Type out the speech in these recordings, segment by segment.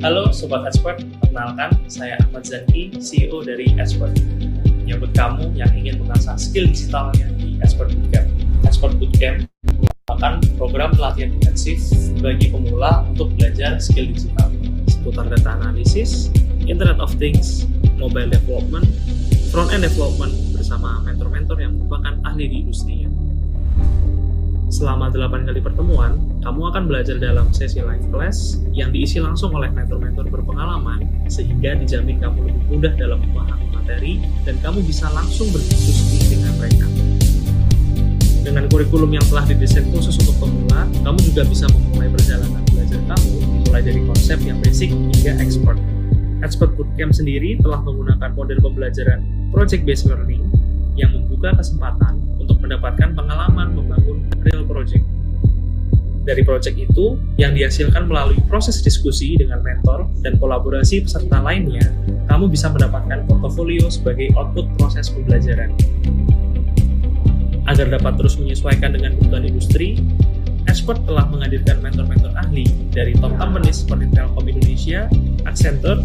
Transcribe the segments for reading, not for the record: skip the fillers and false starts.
Halo Sobat Expert, perkenalkan saya Ahmad Zaki, CEO dari Expert. Menyambut kamu yang ingin mengasah skill digitalnya di Expert Bootcamp. Expert Bootcamp merupakan program pelatihan intensif bagi pemula untuk belajar skill digital seputar data analisis, Internet of Things, mobile development, front-end development bersama mentor-mentor yang merupakan ahli di industrinya. Selama 8 kali pertemuan, kamu akan belajar dalam sesi live class yang diisi langsung oleh mentor-mentor berpengalaman sehingga dijamin kamu lebih mudah dalam memahami materi dan kamu bisa langsung berdiskusi dengan mereka. Dengan kurikulum yang telah didesain khusus untuk pemula, kamu juga bisa memulai perjalanan belajar kamu mulai dari konsep yang basic hingga expert. Expert Bootcamp sendiri telah menggunakan model pembelajaran project-based learning yang membuka kesempatan untuk mendapatkan pengalaman membangun real project. Dari project itu, yang dihasilkan melalui proses diskusi dengan mentor dan kolaborasi peserta lainnya, kamu bisa mendapatkan portofolio sebagai output proses pembelajaran. Agar dapat terus menyesuaikan dengan kebutuhan industri, Expert telah menghadirkan mentor-mentor ahli dari top companies seperti Telkom Indonesia, Accenture,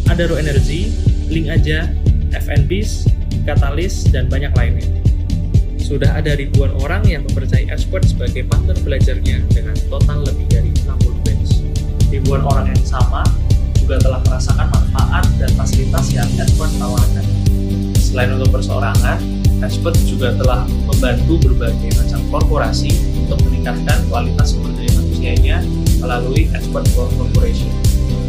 Adaro Energy, Link Aja, FNBs, Catalyst, dan banyak lainnya. Sudah ada ribuan orang yang mempercayai Expert sebagai partner belajarnya dengan total lebih dari 60 batch. Ribuan orang yang sama juga telah merasakan manfaat dan fasilitas yang Expert tawarkan. Selain untuk perseorangan, Expert juga telah membantu berbagai macam korporasi untuk meningkatkan kualitas sumber daya manusianya melalui Expert Corporation.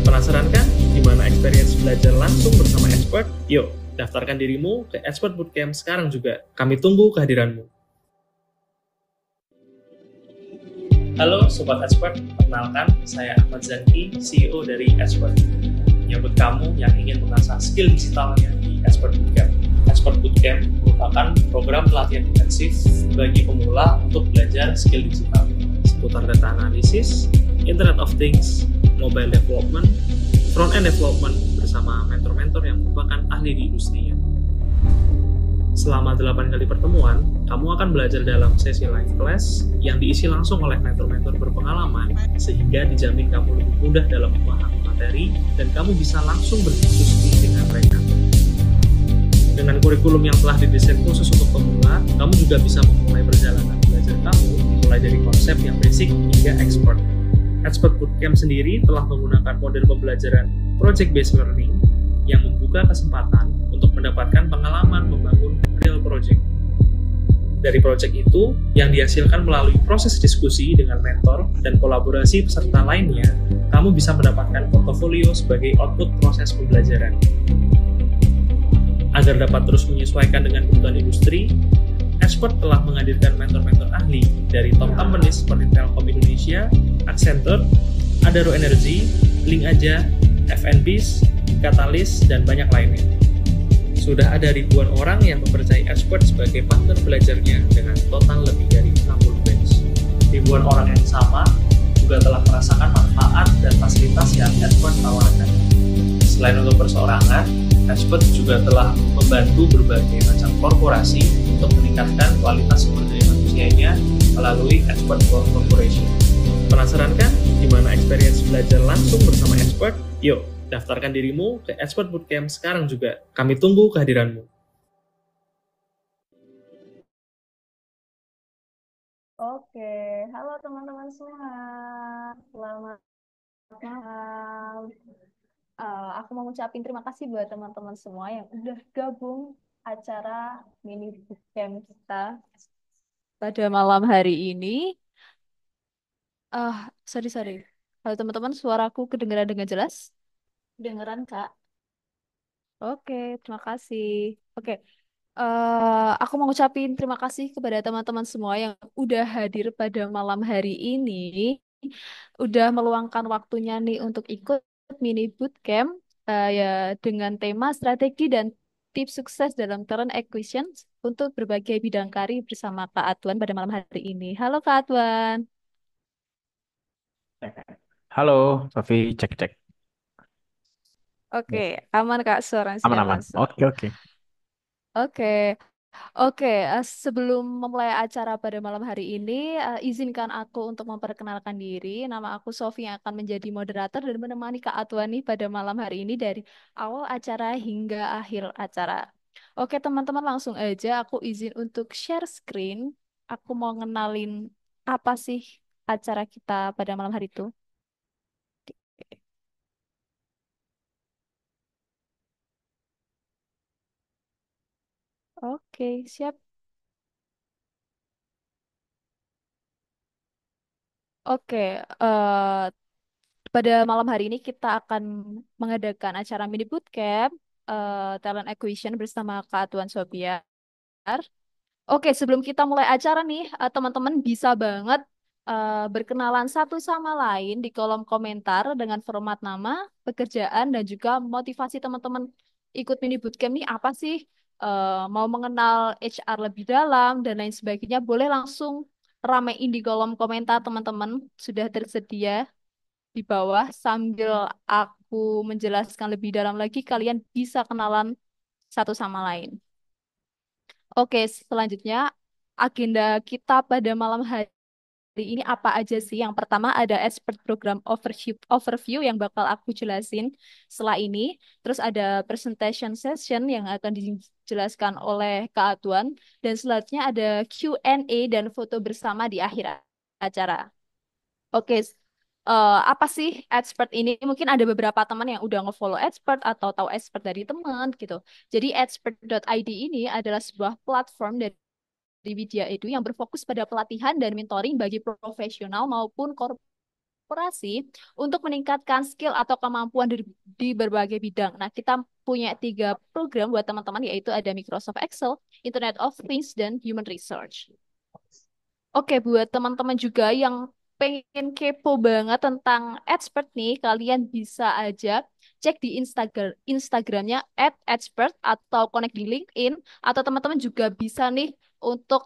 Penasaran kan gimana experience belajar langsung bersama Expert? Yuk, daftarkan dirimu ke Expert Bootcamp sekarang juga. Kami tunggu kehadiranmu. Halo Sobat Expert, perkenalkan saya Ahmad Zaki, CEO dari Expert. Menyambut kamu yang ingin mengasah skill digitalnya di Expert Bootcamp. Expert Bootcamp merupakan program pelatihan intensif bagi pemula untuk belajar skill digital seputar data analisis, Internet of Things, mobile development, front-end development bersama mentor-mentor yang merupakan ahli di industrinya. Selama 8 kali pertemuan, kamu akan belajar dalam sesi live class yang diisi langsung oleh mentor-mentor berpengalaman sehingga dijamin kamu lebih mudah dalam memahami materi dan kamu bisa langsung berdiskusi dengan mereka. Dengan kurikulum yang telah didesain khusus untuk pemula, kamu juga bisa memulai perjalanan belajar kamu mulai dari konsep yang basic hingga expert. Expert Bootcamp sendiri telah menggunakan model pembelajaran project-based learning yang membuka kesempatan untuk mendapatkan pengalaman membangun real project. Dari project itu, yang dihasilkan melalui proses diskusi dengan mentor dan kolaborasi peserta lainnya, kamu bisa mendapatkan portofolio sebagai output proses pembelajaran. Agar dapat terus menyesuaikan dengan kebutuhan industri, Expert telah menghadirkan mentor-mentor ahli dari top companies seperti Telkom Indonesia, Accenture, Adaro Energy, Link Aja, FNBs, Catalyst, dan banyak lainnya. Sudah ada ribuan orang yang mempercayai Expert sebagai partner belajarnya dengan total lebih dari 60 batch. Ribuan orang yang sama juga telah merasakan manfaat dan fasilitas yang Expert tawarkan. Selain untuk perseorangan, Expert juga telah membantu berbagai macam korporasi untuk meningkatkan kualitas sumber daya manusianya melalui Expert Corporation. Penasaran kan gimana experience belajar langsung bersama Expert? Yuk, daftarkan dirimu ke Expert Bootcamp sekarang juga. Kami tunggu kehadiranmu. Oke, halo teman-teman semua. Selamat malam. Aku mau ngucapin terima kasih buat teman-teman semua yang udah gabung acara mini bootcamp kita pada malam hari ini. Sorry. Halo teman-teman, suaraku kedengaran dengan jelas? Kedengaran, Kak? Oke, terima kasih. Oke, aku mau ngucapin terima kasih kepada teman-teman semua yang udah hadir pada malam hari ini, udah meluangkan waktunya nih untuk ikut mini bootcamp ya dengan tema strategi dan tips sukses dalam talent acquisition untuk berbagai bidang karir bersama Kak Adwan pada malam hari ini. Halo Kak Adwan. Halo, Sofi, cek. Oke, Ya, aman Kak, suara sinyal aman-aman. masuk. Oke. Oke. Oke, sebelum memulai acara pada malam hari ini, izinkan aku untuk memperkenalkan diri. Nama aku Sofi yang akan menjadi moderator dan menemani Kak Atwani pada malam hari ini dari awal acara hingga akhir acara. Oke, teman-teman langsung aja aku izin untuk share screen. Aku mau ngenalin apa sih acara kita pada malam hari itu. Oke, siap. Oke, pada malam hari ini kita akan mengadakan acara mini bootcamp talent acquisition bersama Kak Tuan Sobiar. Oke, sebelum kita mulai acara nih, teman-teman bisa banget berkenalan satu sama lain di kolom komentar dengan format nama, pekerjaan, dan juga motivasi teman-teman ikut mini bootcamp nih apa sih? Mau mengenal HR lebih dalam dan lain sebagainya, boleh langsung ramein di kolom komentar teman-teman. Sudah tersedia di bawah sambil aku menjelaskan lebih dalam lagi, kalian bisa kenalan satu sama lain. Oke, selanjutnya agenda kita pada malam hari ini apa aja sih? Yang pertama ada expert program overview yang bakal aku jelasin setelah ini. Terus ada presentation session yang akan dijelaskan oleh Kak Atuan. Dan selanjutnya ada Q&A dan foto bersama di akhir acara. Oke, apa sih expert ini? Mungkin ada beberapa teman yang udah nge-follow expert atau tahu expert dari teman gitu. Jadi expert.id ini adalah sebuah platform dari Widya Edu yang berfokus pada pelatihan dan mentoring bagi profesional maupun korporasi untuk meningkatkan skill atau kemampuan di berbagai bidang. Nah, kita punya tiga program buat teman-teman yaitu ada Microsoft Excel, Internet of Things, dan Human Research. Oke, buat teman-teman juga yang pengen kepo banget tentang expert nih, kalian bisa aja cek di Instagramnya @expert atau connect di LinkedIn atau teman-teman juga bisa nih untuk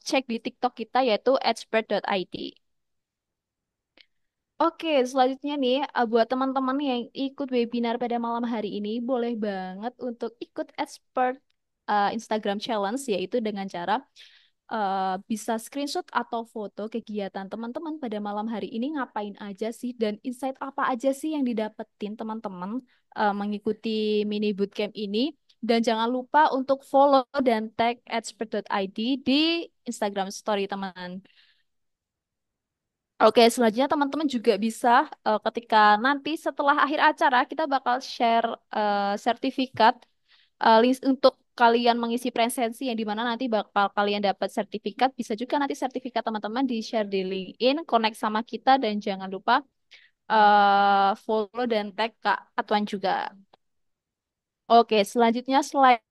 cek di TikTok kita yaitu expert.id. Oke, selanjutnya nih, buat teman-teman yang ikut webinar pada malam hari ini, boleh banget untuk ikut expert Instagram Challenge, yaitu dengan cara bisa screenshot atau foto kegiatan teman-teman pada malam hari ini ngapain aja sih, dan insight apa aja sih yang didapetin teman-teman mengikuti mini bootcamp ini. Dan jangan lupa untuk follow dan tag expert.id di Instagram Story teman. Oke, selanjutnya teman-teman juga bisa ketika nanti setelah akhir acara kita bakal share sertifikat link untuk kalian mengisi presensi yang dimana nanti bakal kalian dapat sertifikat. Bisa juga nanti sertifikat teman-teman di-share di LinkedIn, connect sama kita dan jangan lupa follow dan tag Kak Atuan juga. Oke, selanjutnya selain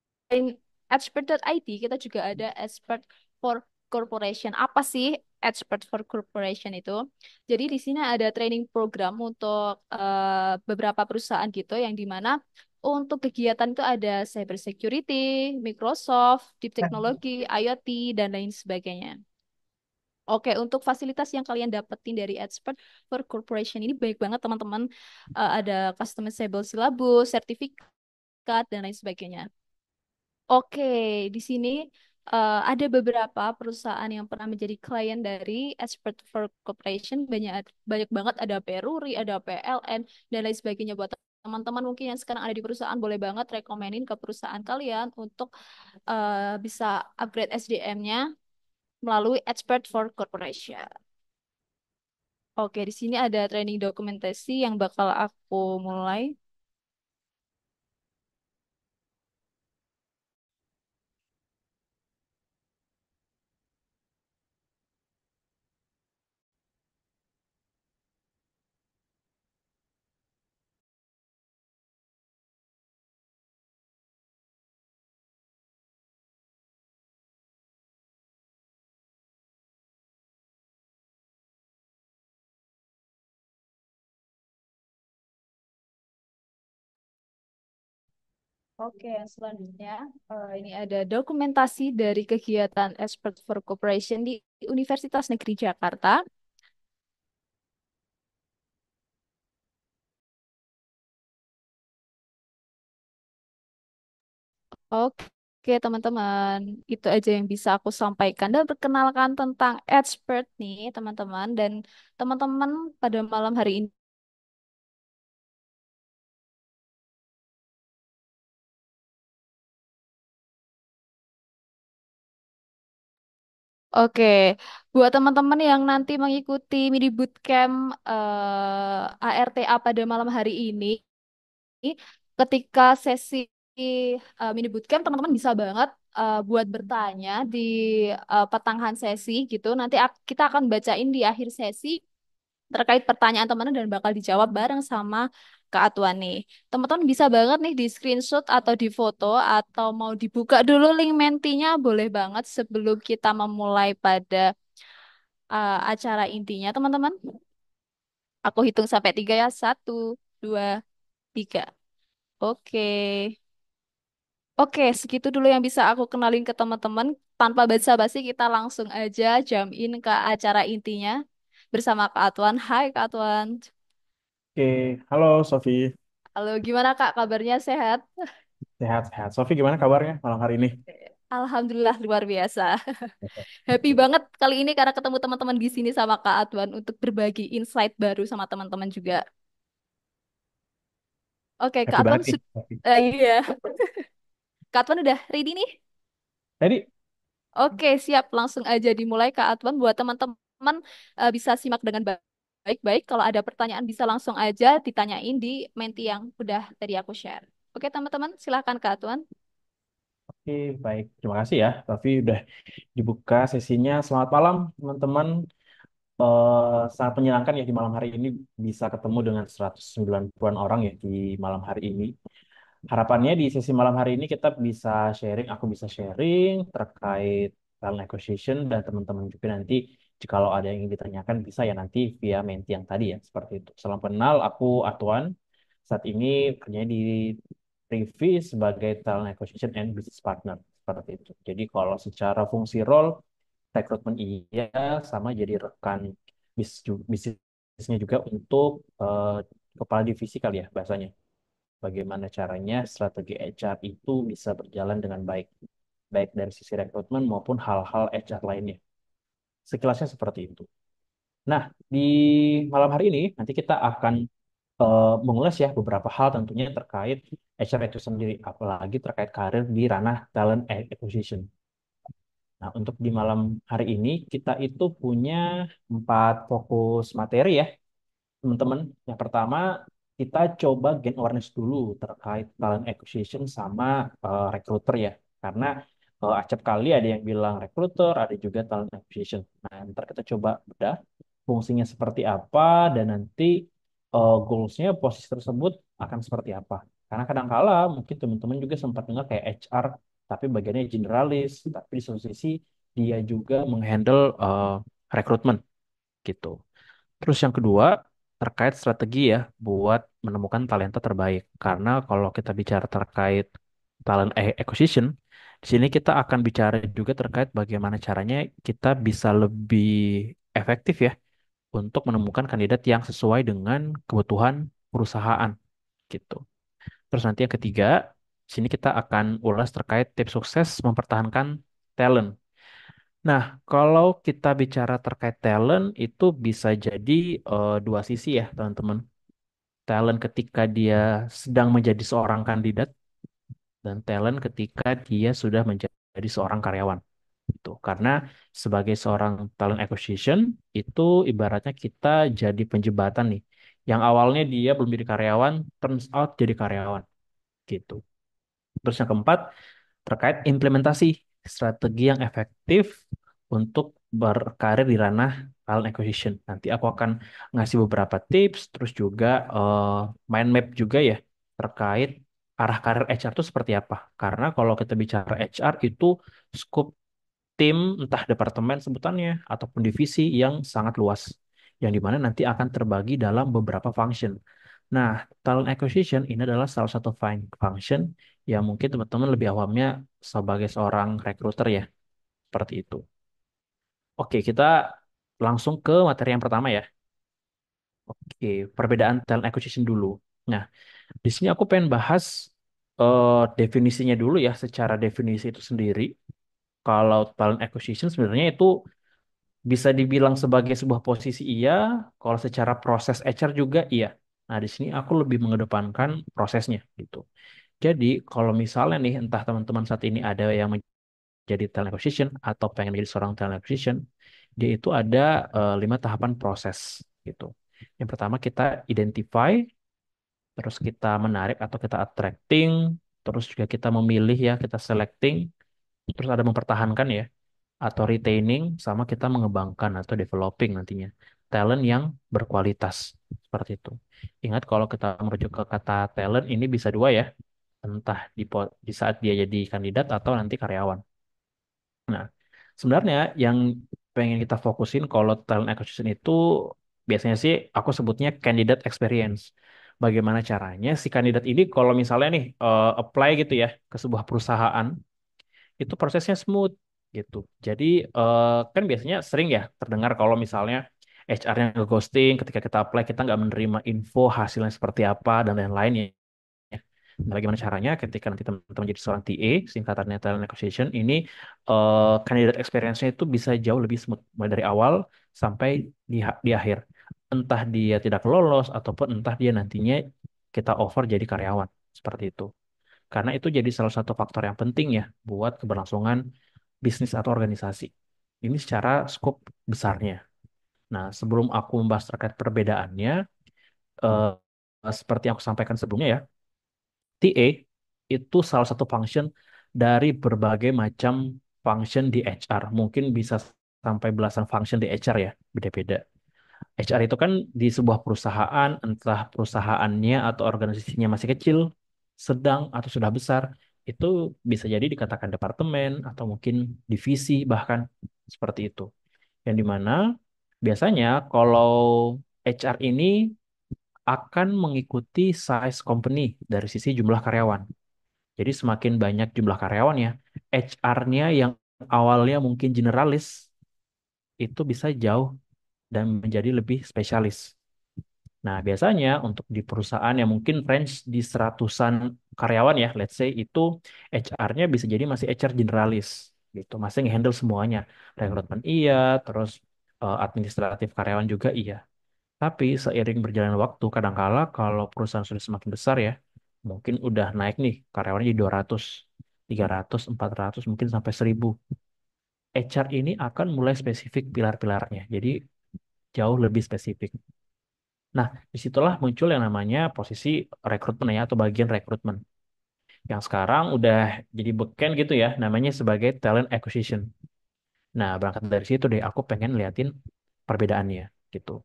expert.id, kita juga ada expert for corporation. Apa sih expert for corporation itu? Jadi di sini ada training program untuk beberapa perusahaan gitu, yang dimana untuk kegiatan itu ada cyber security, Microsoft, deep technology, IoT, dan lain sebagainya. Oke, untuk fasilitas yang kalian dapetin dari Expert for Corporation ini baik banget teman-teman. Ada customizable syllabus, sertifikat, dan lain sebagainya. Oke, di sini ada beberapa perusahaan yang pernah menjadi klien dari Expert for Corporation. Banyak banyak banget, ada Peruri, ada PLN, dan lain sebagainya. Buat teman-teman mungkin yang sekarang ada di perusahaan, boleh banget rekomenin ke perusahaan kalian untuk bisa upgrade SDM-nya melalui Expert for Corporation. Oke, di sini ada training dokumentasi yang bakal aku mulai. Oke, selanjutnya ini ada dokumentasi dari kegiatan Expert for Cooperation di Universitas Negeri Jakarta. Oke, Oke, teman-teman, itu aja yang bisa aku sampaikan dan perkenalkan tentang expert nih, teman-teman. Dan teman-teman pada malam hari ini, oke, buat teman-teman yang nanti mengikuti mini bootcamp ARTA pada malam hari ini, ketika sesi mini bootcamp, teman-teman bisa banget buat bertanya di pertengahan sesi gitu. Nanti kita akan bacain di akhir sesi terkait pertanyaan teman-teman dan bakal dijawab bareng sama Kak Atuan nih. Teman-teman bisa banget nih di screenshot atau di foto atau mau dibuka dulu link Mentinya boleh banget sebelum kita memulai pada acara intinya teman-teman. Aku hitung sampai 3 ya. Satu, dua, tiga. Oke. Oke, segitu dulu yang bisa aku kenalin ke teman-teman. Tanpa basa-basi kita langsung aja jam in ke acara intinya bersama Kak Atuan. Hai Kak Atuan. Oke, halo Sofi. Halo, gimana Kak? Kabarnya sehat? Sehat-sehat. Sofi gimana kabarnya malam hari ini? Alhamdulillah luar biasa. Happy banget kali ini karena ketemu teman-teman di sini sama Kak Adwan untuk berbagi insight baru sama teman-teman juga. Oke, Kak Happy Adwan banget nih, Sofi. iya. Kak Adwan udah ready nih? Tadi, Oke, siap. Langsung aja dimulai Kak Adwan buat teman-teman bisa simak dengan baik-baik. Kalau ada pertanyaan bisa langsung aja ditanyain di menti yang udah tadi aku share. Oke, teman-teman, silahkan Kak Adwan. oke, baik. Terima kasih ya, Sofi udah dibuka sesinya. Selamat malam, teman-teman. Sangat menyenangkan ya di malam hari ini bisa ketemu dengan 190-an orang ya di malam hari ini. Harapannya di sesi malam hari ini kita bisa sharing, aku bisa sharing terkait talent acquisition dan teman-teman juga nanti jikalau ada yang ingin ditanyakan bisa ya nanti via menti yang tadi ya seperti itu. Salam kenal, aku Atuan. Saat ini kerjanya di Privi sebagai talent acquisition and business partner seperti itu. Jadi kalau secara fungsi role rekrutmen iya sama jadi rekan bisnisnya juga untuk kepala divisi kali ya bahasanya bagaimana caranya strategi HR itu bisa berjalan dengan baik, baik dari sisi rekrutmen maupun hal-hal HR lainnya. Sekilasnya seperti itu. Nah, di malam hari ini nanti kita akan mengulas ya beberapa hal tentunya terkait HR itu sendiri, apalagi terkait karir di ranah talent acquisition. Nah, untuk di malam hari ini kita itu punya 4 fokus materi ya teman-teman. Yang pertama, kita coba gain awareness dulu terkait talent acquisition sama recruiter ya. Karena acap kali ada yang bilang recruiter, ada juga talent acquisition. Nah, ntar kita coba bedah fungsinya seperti apa dan nanti goals-nya posisi tersebut akan seperti apa. Karena kadang-kala mungkin teman-teman juga sempat dengar kayak HR, tapi bagiannya generalis, tapi di satu sisi dia juga menghandle rekrutmen gitu. Terus yang kedua, terkait strategi ya buat menemukan talenta terbaik. Karena kalau kita bicara terkait talent acquisition, di sini kita akan bicara juga terkait bagaimana caranya kita bisa lebih efektif ya untuk menemukan kandidat yang sesuai dengan kebutuhan perusahaan gitu. Terus nanti yang ketiga, di sini kita akan ulas terkait tips sukses mempertahankan talent. Nah, kalau kita bicara terkait talent, itu bisa jadi dua sisi ya, teman-teman. Talent ketika dia sedang menjadi seorang kandidat, dan talent ketika dia sudah menjadi seorang karyawan. Itu karena sebagai seorang talent acquisition, itu ibaratnya kita jadi penjembatan nih. Yang awalnya dia belum jadi karyawan, turns out jadi karyawan. Gitu. Terus yang keempat, terkait implementasi strategi yang efektif untuk berkarir di ranah talent acquisition. Nanti aku akan ngasih beberapa tips, terus juga mind map juga ya terkait arah karir HR itu seperti apa. Karena kalau kita bicara HR itu scope tim, entah departemen sebutannya, ataupun divisi yang sangat luas. Yang dimana nanti akan terbagi dalam beberapa function. Nah, talent acquisition ini adalah salah satu function yang mungkin teman-teman lebih awamnya sebagai seorang recruiter ya, seperti itu. Oke, kita langsung ke materi yang pertama ya. Oke, perbedaan talent acquisition dulu. Nah, di sini aku pengen bahas definisinya dulu ya, secara definisi itu sendiri. Kalau talent acquisition sebenarnya itu bisa dibilang sebagai sebuah posisi iya, kalau secara proses HR juga iya. Nah, di sini aku lebih mengedepankan prosesnya gitu. Jadi, kalau misalnya nih, entah teman-teman saat ini ada yang menjadi talent acquisition atau pengen menjadi seorang talent acquisition, dia itu ada 5 tahapan proses gitu. Yang pertama kita identify, terus kita menarik atau kita attracting, terus juga kita memilih ya, kita selecting, terus ada mempertahankan ya, atau retaining, sama kita mengembangkan atau developing nantinya talent yang berkualitas seperti itu. Ingat kalau kita merujuk ke kata talent ini bisa dua ya, entah di saat dia jadi kandidat atau nanti karyawan. Nah, sebenarnya yang pengen kita fokusin kalau talent acquisition itu biasanya sih aku sebutnya candidate experience. Bagaimana caranya si kandidat ini kalau misalnya nih apply gitu ya ke sebuah perusahaan, itu prosesnya smooth gitu. Jadi kan biasanya sering ya terdengar kalau misalnya HR-nya nge-ghosting ketika kita apply, kita nggak menerima info hasilnya seperti apa dan lain-lain ya. Nah, bagaimana caranya ketika nanti teman-teman jadi seorang TA, singkatannya Talent Acquisition, ini candidate experience-nya itu bisa jauh lebih smooth mulai dari awal sampai di akhir. Entah dia tidak lolos ataupun entah dia nantinya kita offer jadi karyawan seperti itu. Karena itu jadi salah satu faktor yang penting ya buat keberlangsungan bisnis atau organisasi. Ini secara skop besarnya. Nah, sebelum aku membahas terkait perbedaannya, eh, seperti yang aku sampaikan sebelumnya ya, TA itu salah satu function dari berbagai macam function di HR. Mungkin bisa sampai belasan function di HR ya, beda-beda. HR itu kan di sebuah perusahaan, entah perusahaannya atau organisasinya masih kecil, sedang, atau sudah besar, itu bisa jadi dikatakan departemen atau mungkin divisi bahkan seperti itu. Yang dimana biasanya kalau HR ini akan mengikuti size company dari sisi jumlah karyawan. Jadi semakin banyak jumlah karyawan ya, HR-nya yang awalnya mungkin generalis itu bisa jauh dan menjadi lebih spesialis. Nah, biasanya untuk di perusahaan yang mungkin range di seratusan karyawan ya, let's say itu HR-nya bisa jadi masih HR generalis gitu, masih nge-handle semuanya. Rekrutmen iya, terus administratif karyawan juga iya. Tapi seiring berjalannya waktu, kadangkala kalau perusahaan sudah semakin besar ya, mungkin udah naik nih karyawannya jadi 200, 300, 400, mungkin sampai 1000. HR ini akan mulai spesifik pilar-pilarnya. Jadi jauh lebih spesifik. Nah, disitulah muncul yang namanya posisi rekrutmen ya, atau bagian rekrutmen. Yang sekarang udah jadi beken gitu ya, namanya sebagai talent acquisition. Nah, berangkat dari situ deh, aku pengen liatin perbedaannya gitu.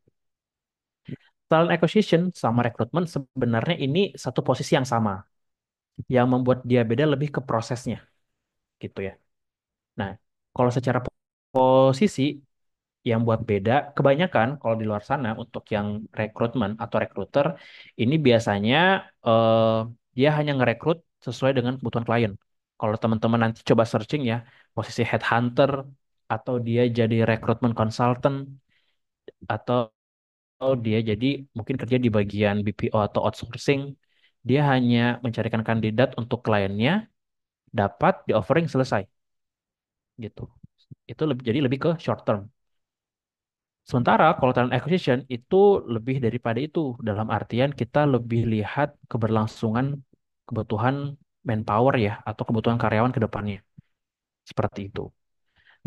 Talent acquisition sama rekrutmen sebenarnya ini satu posisi yang sama. Yang membuat dia beda lebih ke prosesnya gitu ya. Nah, kalau secara posisi yang buat beda, kebanyakan kalau di luar sana untuk yang rekrutmen atau recruiter, ini biasanya eh, dia hanya ngerekrut sesuai dengan kebutuhan klien. Kalau teman-teman nanti coba searching ya, posisi headhunter, atau dia jadi recruitment consultant, atau dia jadi mungkin kerja di bagian BPO atau outsourcing, dia hanya mencarikan kandidat untuk kliennya, dapat di offering selesai gitu. Itu jadi lebih ke short term. Sementara kalau talent acquisition itu lebih daripada itu, dalam artian kita lebih lihat keberlangsungan kebutuhan manpower ya, atau kebutuhan karyawan ke depannya. Seperti itu.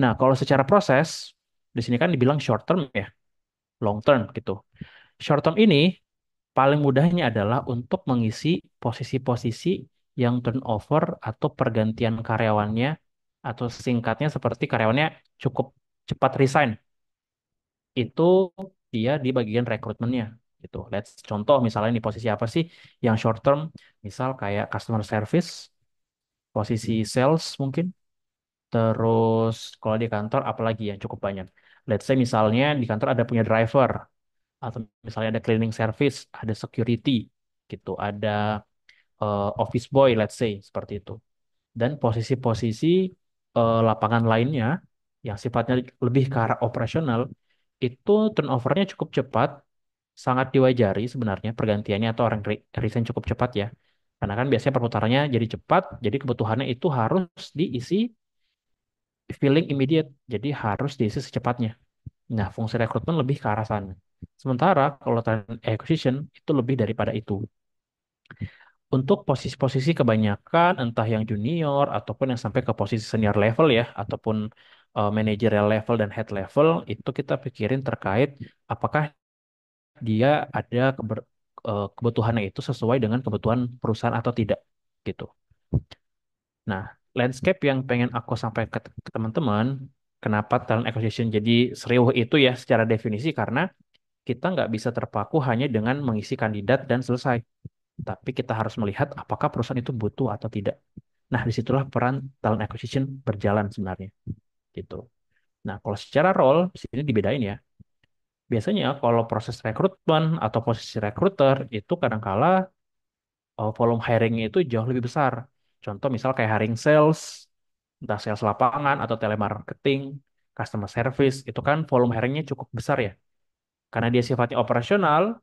Nah, kalau secara proses, di sini kan dibilang short term ya, long term gitu. Short term ini paling mudahnya adalah untuk mengisi posisi-posisi yang turnover atau pergantian karyawannya, atau singkatnya seperti karyawannya cukup cepat resign. Itu dia di bagian rekrutmennya gitu. Let's contoh misalnya ini posisi apa sih yang short term? Misal kayak customer service, posisi sales mungkin. Terus kalau di kantor apalagi yang cukup banyak. Let's say misalnya di kantor ada punya driver, atau misalnya ada cleaning service, ada security gitu, ada office boy let's say seperti itu. Dan posisi-posisi lapangan lainnya yang sifatnya lebih ke arah operasional itu turnovernya cukup cepat, sangat diwajari sebenarnya pergantiannya atau orang resign cukup cepat ya. Karena kan biasanya perputarannya jadi cepat, jadi kebutuhannya itu harus diisi filling immediate, jadi harus diisi secepatnya. Nah, fungsi rekrutmen lebih ke arah sana. Sementara kalau talent acquisition itu lebih daripada itu. Untuk posisi-posisi kebanyakan entah yang junior ataupun yang sampai ke posisi senior level ya, ataupun managerial level dan head level, itu kita pikirin terkait apakah dia ada kebutuhannya itu sesuai dengan kebutuhan perusahaan atau tidak gitu. Nah, landscape yang pengen aku sampaikan ke teman-teman, kenapa talent acquisition jadi serius itu ya secara definisi karena kita nggak bisa terpaku hanya dengan mengisi kandidat dan selesai. Tapi kita harus melihat apakah perusahaan itu butuh atau tidak. Nah, disitulah peran talent acquisition berjalan sebenarnya. Gitu. Nah, kalau secara role, di sini dibedain ya. Biasanya kalau proses rekrutmen atau posisi recruiter itu kadangkala volume hiringnya itu jauh lebih besar. Contoh misal kayak hiring sales, entah sales lapangan atau telemarketing, customer service, itu kan volume hiringnya cukup besar ya. Karena dia sifatnya operasional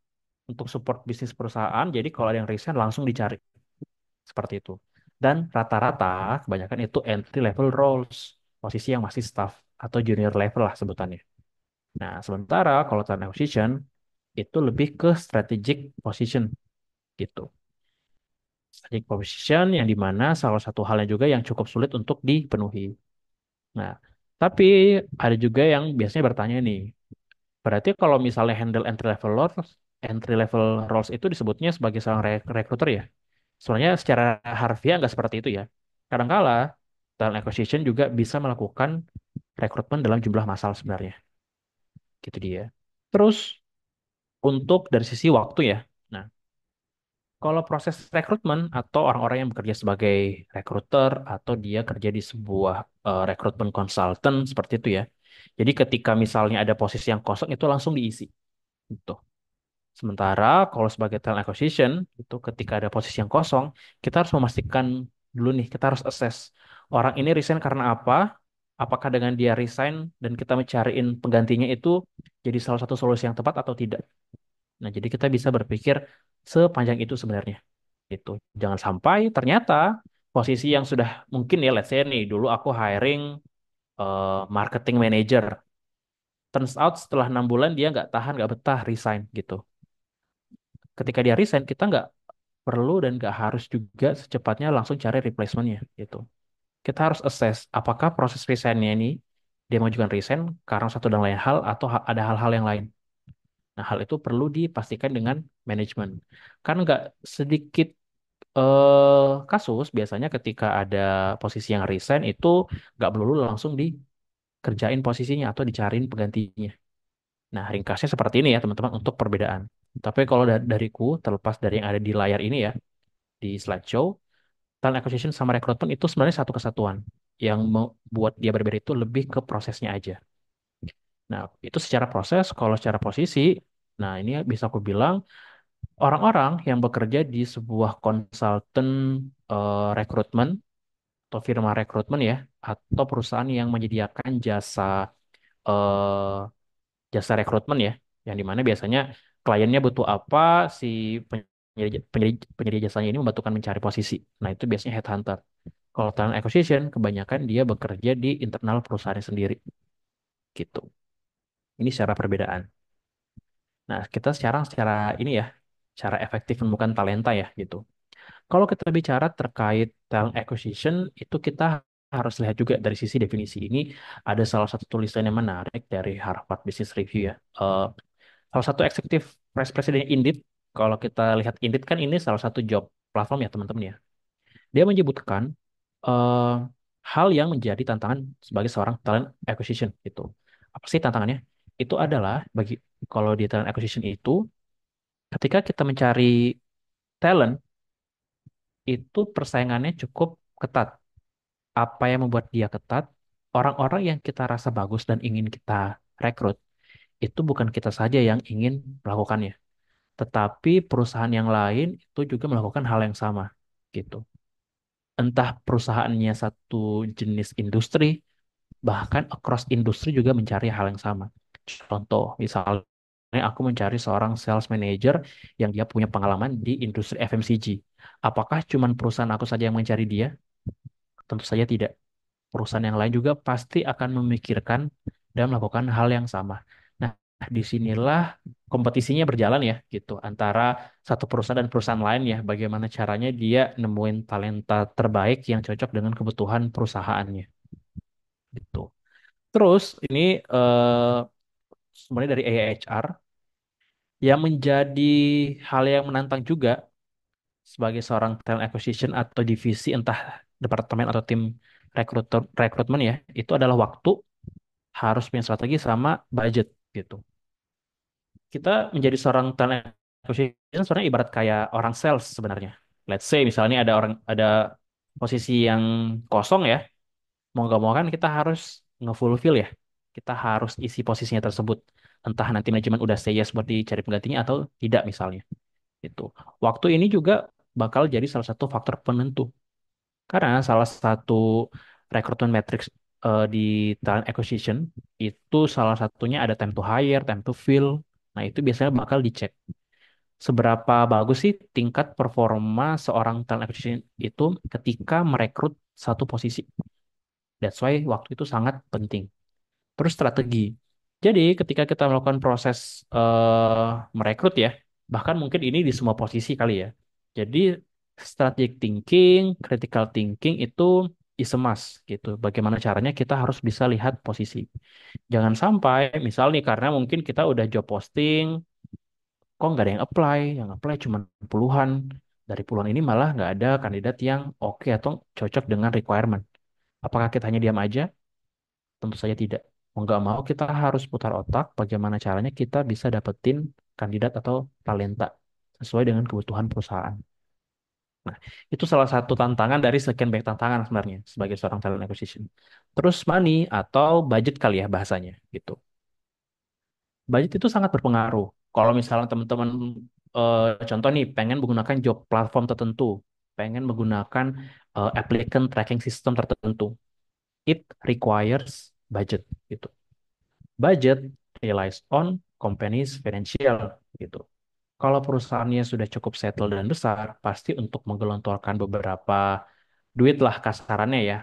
untuk support bisnis perusahaan, jadi kalau ada yang resign langsung dicari. Seperti itu. Dan rata-rata kebanyakan itu entry level roles, posisi yang masih staff atau junior level lah sebutannya. Nah, sementara kalau talent acquisition itu lebih ke strategic position gitu. Strategic position yang dimana salah satu halnya juga yang cukup sulit untuk dipenuhi. Nah, tapi ada juga yang biasanya bertanya nih, berarti kalau misalnya handle entry level roles itu disebutnya sebagai seorang recruiter ya? Sebenarnya secara harfiah nggak seperti itu ya. Kadangkala talent acquisition juga bisa melakukan rekrutmen dalam jumlah massal sebenarnya. Gitu dia. Terus untuk dari sisi waktu ya. Nah, kalau proses rekrutmen atau orang-orang yang bekerja sebagai recruiter atau dia kerja di sebuah rekrutmen consultant seperti itu ya. Jadi ketika misalnya ada posisi yang kosong itu langsung diisi. Gitu. Sementara kalau sebagai talent acquisition, itu ketika ada posisi yang kosong, kita harus memastikan dulu nih, kita harus assess orang ini resign karena apa, apakah dengan dia resign dan kita mencariin penggantinya itu jadi salah satu solusi yang tepat atau tidak. Nah, jadi kita bisa berpikir sepanjang itu sebenarnya. Itu. Jangan sampai ternyata posisi yang sudah mungkin ya, let's say nih, dulu aku hiring marketing manager. Turns out setelah 6 bulan dia nggak tahan, nggak betah, resign gitu. Ketika dia resign, kita nggak perlu dan nggak harus juga secepatnya langsung cari replacementnya gitu. Kita harus assess apakah proses resignnya ini dia mengajukan resign karena satu dan lain hal atau ada hal-hal yang lain. Nah, hal itu perlu dipastikan dengan manajemen. Kan nggak sedikit kasus biasanya ketika ada posisi yang resign itu nggak melulu langsung dikerjain posisinya atau dicariin penggantinya. Nah, ringkasnya seperti ini ya teman-teman untuk perbedaan. Tapi kalau dariku terlepas dari yang ada di layar ini ya di slideshow, talent acquisition sama rekrutmen itu sebenarnya satu kesatuan. Yang membuat dia berbeda itu lebih ke prosesnya aja. Nah, itu secara proses, kalau secara posisi, nah ini bisa aku bilang orang-orang yang bekerja di sebuah konsultan rekrutmen atau firma rekrutmen ya, atau perusahaan yang menyediakan eh, jasa rekrutmen ya, yang dimana biasanya kliennya butuh apa, si penyedia jasanya ini membantukan mencari posisi. Nah, itu biasanya headhunter. Kalau talent acquisition, kebanyakan dia bekerja di internal perusahaan sendiri, gitu. Ini secara perbedaan. Nah, kita secara ini ya, cara efektif menemukan talenta ya, gitu. Kalau kita bicara terkait talent acquisition, itu kita harus lihat juga dari sisi definisi ini. Ada salah satu tulisan yang menarik dari Harvard Business Review ya. Salah satu eksekutif vice president Indeed, kalau kita lihat Indeed kan ini salah satu job platform ya teman-teman ya. Dia menyebutkan eh, hal yang menjadi tantangan sebagai seorang talent acquisition itu. Apa sih tantangannya? Itu adalah bagi kalau di talent acquisition itu ketika kita mencari talent itu persaingannya cukup ketat. Apa yang membuat dia ketat? Orang-orang yang kita rasa bagus dan ingin kita rekrut itu bukan kita saja yang ingin melakukannya, tetapi perusahaan yang lain itu juga melakukan hal yang sama gitu. Entah perusahaannya satu jenis industri, bahkan across industri juga mencari hal yang sama. Contoh, misalnya misalnya aku mencari seorang sales manager yang dia punya pengalaman di industri FMCG. Apakah cuman perusahaan aku saja yang mencari dia? Tentu saja tidak. Perusahaan yang lain juga pasti akan memikirkan dan melakukan hal yang sama. Nah, disinilah kompetisinya berjalan ya, gitu, antara satu perusahaan dan perusahaan lain ya. Bagaimana caranya dia nemuin talenta terbaik yang cocok dengan kebutuhan perusahaannya, gitu. Terus ini eh, sebenarnya dari AHR yang menjadi hal yang menantang juga sebagai seorang talent acquisition atau divisi entah departemen atau tim rekrutmen ya, itu adalah waktu, harus punya strategi sama budget gitu. Kita menjadi seorang talent acquisition sebenarnya ibarat kayak orang sales sebenarnya. Let's say misalnya ada posisi yang kosong ya, mau nggak mau kan kita harus nge-fulfill ya. Kita harus isi posisinya tersebut. Entah nanti manajemen udah say yes buat dicari penggantinya atau tidak misalnya. Itu. Waktu ini juga bakal jadi salah satu faktor penentu. Karena salah satu rekrutmen matrix di talent acquisition itu salah satunya ada time to hire, time to fill. Nah, itu biasanya bakal dicek. Seberapa bagus sih tingkat performa seorang talent acquisition itu ketika merekrut satu posisi. That's why waktu itu sangat penting. Terus strategi. Jadi ketika kita melakukan proses merekrut ya, bahkan mungkin ini di semua posisi kali ya. Jadi strategic thinking, critical thinking itu is a must gitu. Bagaimana caranya kita harus bisa lihat posisi. Jangan sampai misal nih karena mungkin kita udah job posting, kok nggak ada yang apply cuma puluhan. Dari puluhan ini malah nggak ada kandidat yang oke atau cocok dengan requirement. Apakah kita hanya diam aja? Tentu saja tidak. Mau nggak mau kita harus putar otak bagaimana caranya kita bisa dapetin kandidat atau talenta sesuai dengan kebutuhan perusahaan. Nah, itu salah satu tantangan dari sekian banyak tantangan sebenarnya sebagai seorang talent acquisition. Terus money atau budget kali ya bahasanya gitu. Budget itu sangat berpengaruh. Kalau misalnya teman-teman contoh nih pengen menggunakan job platform tertentu, pengen menggunakan applicant tracking system tertentu, it requires budget gitu. Budget relies on companies financial gitu. Kalau perusahaannya sudah cukup settle dan besar, pasti untuk menggelontorkan beberapa duit lah kasarannya ya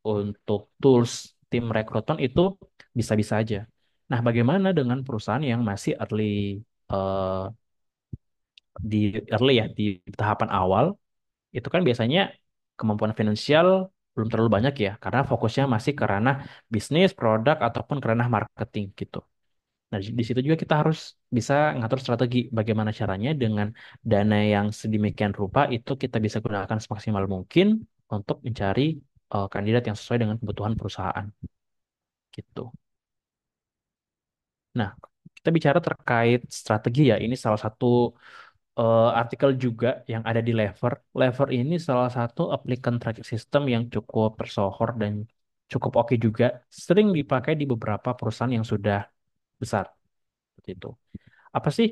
untuk tools tim rekrutmen itu bisa-bisa aja. Nah, bagaimana dengan perusahaan yang masih eh, di early ya di tahapan awal itu kan biasanya kemampuan finansial belum terlalu banyak ya karena fokusnya masih ke ranah bisnis, produk ataupun ke ranah marketing gitu. Nah, di situ juga kita harus bisa ngatur strategi bagaimana caranya dengan dana yang sedemikian rupa itu kita bisa gunakan semaksimal mungkin untuk mencari kandidat yang sesuai dengan kebutuhan perusahaan gitu. Nah, kita bicara terkait strategi ya. Ini salah satu artikel juga yang ada di Lever. Lever ini salah satu applicant tracking system yang cukup tersohor dan cukup oke juga. Sering dipakai di beberapa perusahaan yang sudah besar. Seperti itu. Apa sih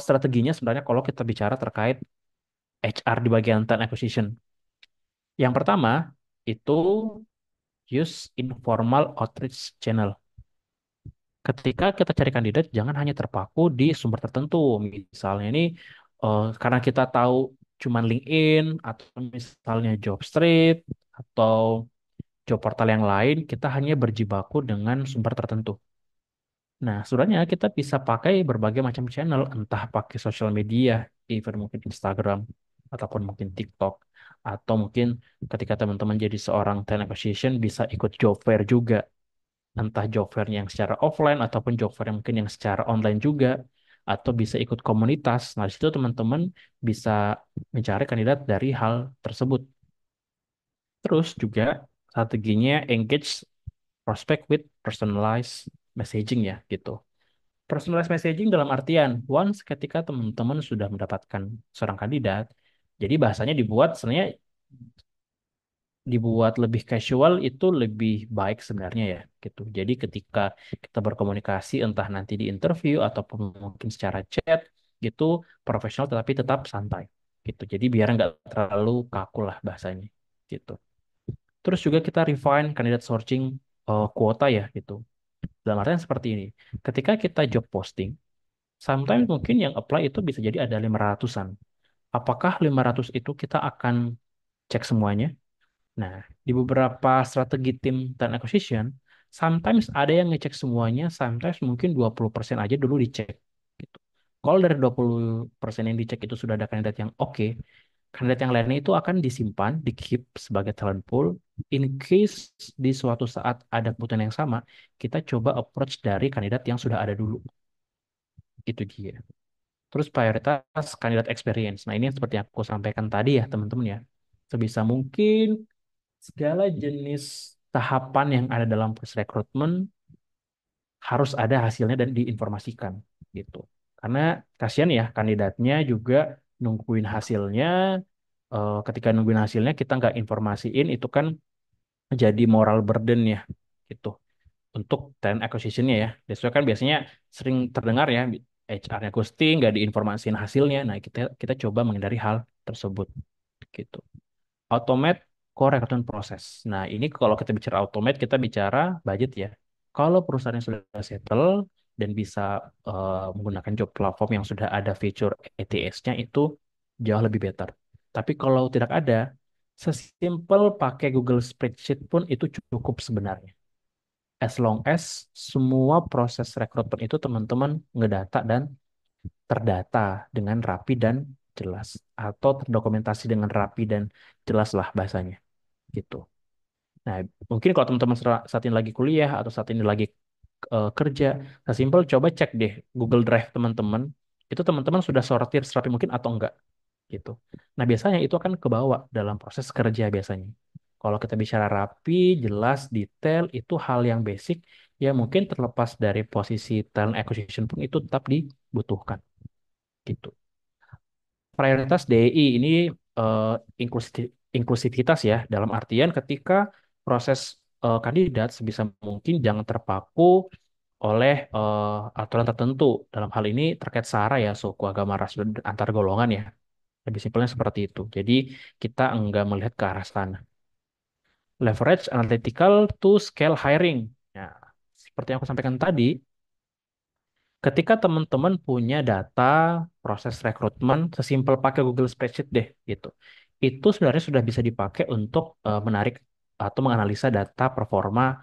strateginya sebenarnya kalau kita bicara terkait HR di bagian talent acquisition? Yang pertama itu use informal outreach channel. Ketika kita cari kandidat, jangan hanya terpaku di sumber tertentu. Misalnya ini karena kita tahu cuman LinkedIn atau misalnya Jobstreet atau job portal yang lain, kita hanya berjibaku dengan sumber tertentu. Nah, sebenarnya kita bisa pakai berbagai macam channel, entah pakai sosial media, even mungkin Instagram, ataupun mungkin TikTok, atau mungkin ketika teman-teman jadi seorang talent acquisition bisa ikut job fair juga, entah job fair yang secara offline ataupun job fair yang mungkin yang secara online juga, atau bisa ikut komunitas. Nah, di situ teman-teman bisa mencari kandidat dari hal tersebut. Terus juga strateginya engage prospect with personalized messaging ya, gitu. Personalized messaging dalam artian, once ketika teman-teman sudah mendapatkan seorang kandidat, jadi bahasanya dibuat sebenarnya dibuat lebih casual itu lebih baik sebenarnya ya gitu. Jadi ketika kita berkomunikasi entah nanti di interview ataupun mungkin secara chat gitu profesional tetapi tetap santai gitu. Jadi biar nggak terlalu kaku lah bahasanya gitu. Terus juga kita refine kandidat searching kuota ya gitu. Dalam artian seperti ini. Ketika kita job posting, sometimes mungkin yang apply itu bisa jadi ada 500-an. Apakah 500 itu kita akan cek semuanya? Nah, di beberapa strategi tim talent acquisition, sometimes ada yang ngecek semuanya, sometimes mungkin 20% aja dulu dicek. Gitu. Kalau dari 20% yang dicek itu sudah ada kandidat yang oke, kandidat yang lainnya itu akan disimpan, di-keep sebagai talent pool. In case di suatu saat ada kebutuhan yang sama, kita coba approach dari kandidat yang sudah ada dulu. Itu dia. Terus prioritas kandidat experience. Nah, ini yang seperti yang aku sampaikan tadi ya, teman-teman ya. Sebisa mungkin segala jenis tahapan yang ada dalam proses rekrutmen harus ada hasilnya dan diinformasikan gitu. Karena kasihan ya kandidatnya juga nungguin hasilnya. Ketika nungguin hasilnya kita nggak informasiin itu kan jadi moral burden ya gitu untuk talent acquisition-nya ya. That's why kan biasanya sering terdengar ya HR-nya ghosting, nggak diinformasiin hasilnya. Nah kita kita coba menghindari hal tersebut gitu. Automate core recruitment process. Nah, ini kalau kita bicara automate, kita bicara budget ya. Kalau perusahaannya sudah settle dan bisa menggunakan job platform yang sudah ada fitur ATS-nya itu jauh lebih better. Tapi kalau tidak ada, sesimpel pakai Google Spreadsheet pun itu cukup sebenarnya. As long as semua proses rekrutmen itu teman-teman ngedata dan terdata dengan rapi dan jelas. Atau terdokumentasi dengan rapi dan jelas lah bahasanya gitu. Nah, mungkin kalau teman-teman saat ini lagi kuliah atau saat ini lagi kerja, nah simpel coba cek deh Google Drive teman-teman. Itu teman-teman sudah sortir serapi mungkin atau enggak gitu. Nah, biasanya itu akan kebawa dalam proses kerja biasanya. Kalau kita bicara rapi, jelas, detail, itu hal yang basic ya mungkin terlepas dari posisi talent acquisition pun itu tetap dibutuhkan gitu. Prioritas DI ini eh, inklusivitas ya, dalam artian ketika proses kandidat sebisa mungkin jangan terpaku oleh aturan tertentu. Dalam hal ini terkait SARA ya, suku, agama, ras, dan antar golongan ya. Lebih simpelnya seperti itu. Jadi kita enggak melihat ke arah sana. Leverage analytical to scale hiring. Nah, seperti yang aku sampaikan tadi, ketika teman-teman punya data proses rekrutmen, sesimpel pakai Google Spreadsheet deh gitu. Itu sebenarnya sudah bisa dipakai untuk menarik atau menganalisa data performa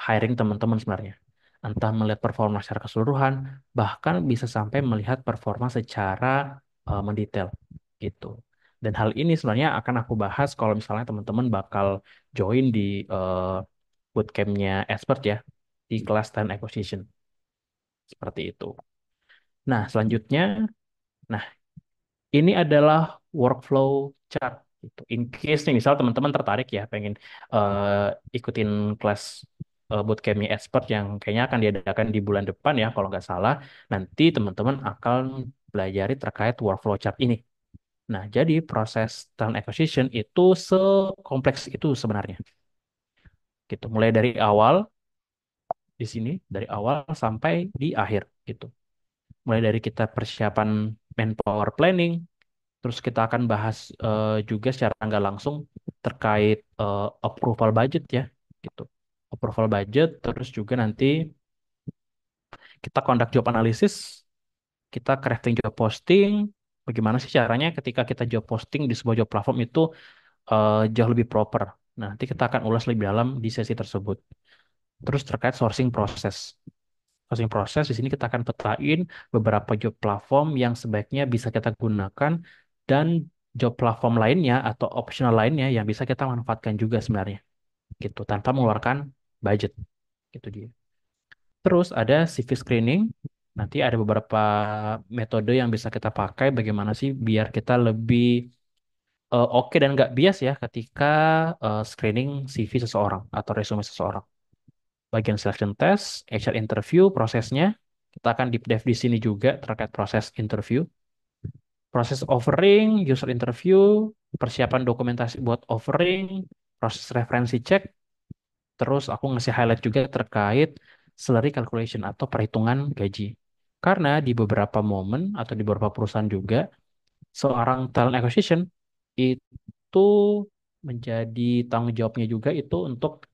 hiring teman-teman sebenarnya. Entah melihat performa secara keseluruhan, bahkan bisa sampai melihat performa secara mendetail gitu. Dan hal ini sebenarnya akan aku bahas kalau misalnya teman-teman bakal join di bootcampnya expert ya di kelas Talent Acquisition seperti itu. Nah, selanjutnya, nah ini adalah workflow chart. Gitu. In case nih, misal teman-teman tertarik ya, pengen ikutin kelas bootcampnya expert yang kayaknya akan diadakan di bulan depan ya, kalau nggak salah, nanti teman-teman akan pelajari terkait workflow chart ini. Nah, jadi proses talent acquisition itu sekompleks itu sebenarnya. Gitu. Mulai dari awal di sini, dari awal sampai di akhir gitu. Mulai dari kita persiapan manpower planning, terus kita akan bahas juga secara nggak langsung terkait approval budget ya, gitu. Approval budget, terus juga nanti kita conduct job analysis, kita crafting job posting, bagaimana sih caranya ketika kita job posting di sebuah job platform itu jauh lebih proper. Nah, nanti kita akan ulas lebih dalam di sesi tersebut. Terus terkait sourcing proses. Sourcing proses di sini kita akan petain beberapa job platform yang sebaiknya bisa kita gunakan dan job platform lainnya atau optional lainnya yang bisa kita manfaatkan juga sebenarnya gitu tanpa mengeluarkan budget gitu dia. Terus ada CV screening. Nanti ada beberapa metode yang bisa kita pakai bagaimana sih biar kita lebih oke dan nggak bias ya ketika screening CV seseorang atau resume seseorang. Bagian selection test, HR interview, prosesnya. Kita akan deep dive di sini juga terkait proses interview. Proses offering, user interview, persiapan dokumentasi buat offering, proses referensi cek, terus aku ngasih highlight juga terkait salary calculation atau perhitungan gaji. Karena di beberapa momen atau di beberapa perusahaan juga, seorang talent acquisition itu menjadi tanggung jawabnya juga itu untuk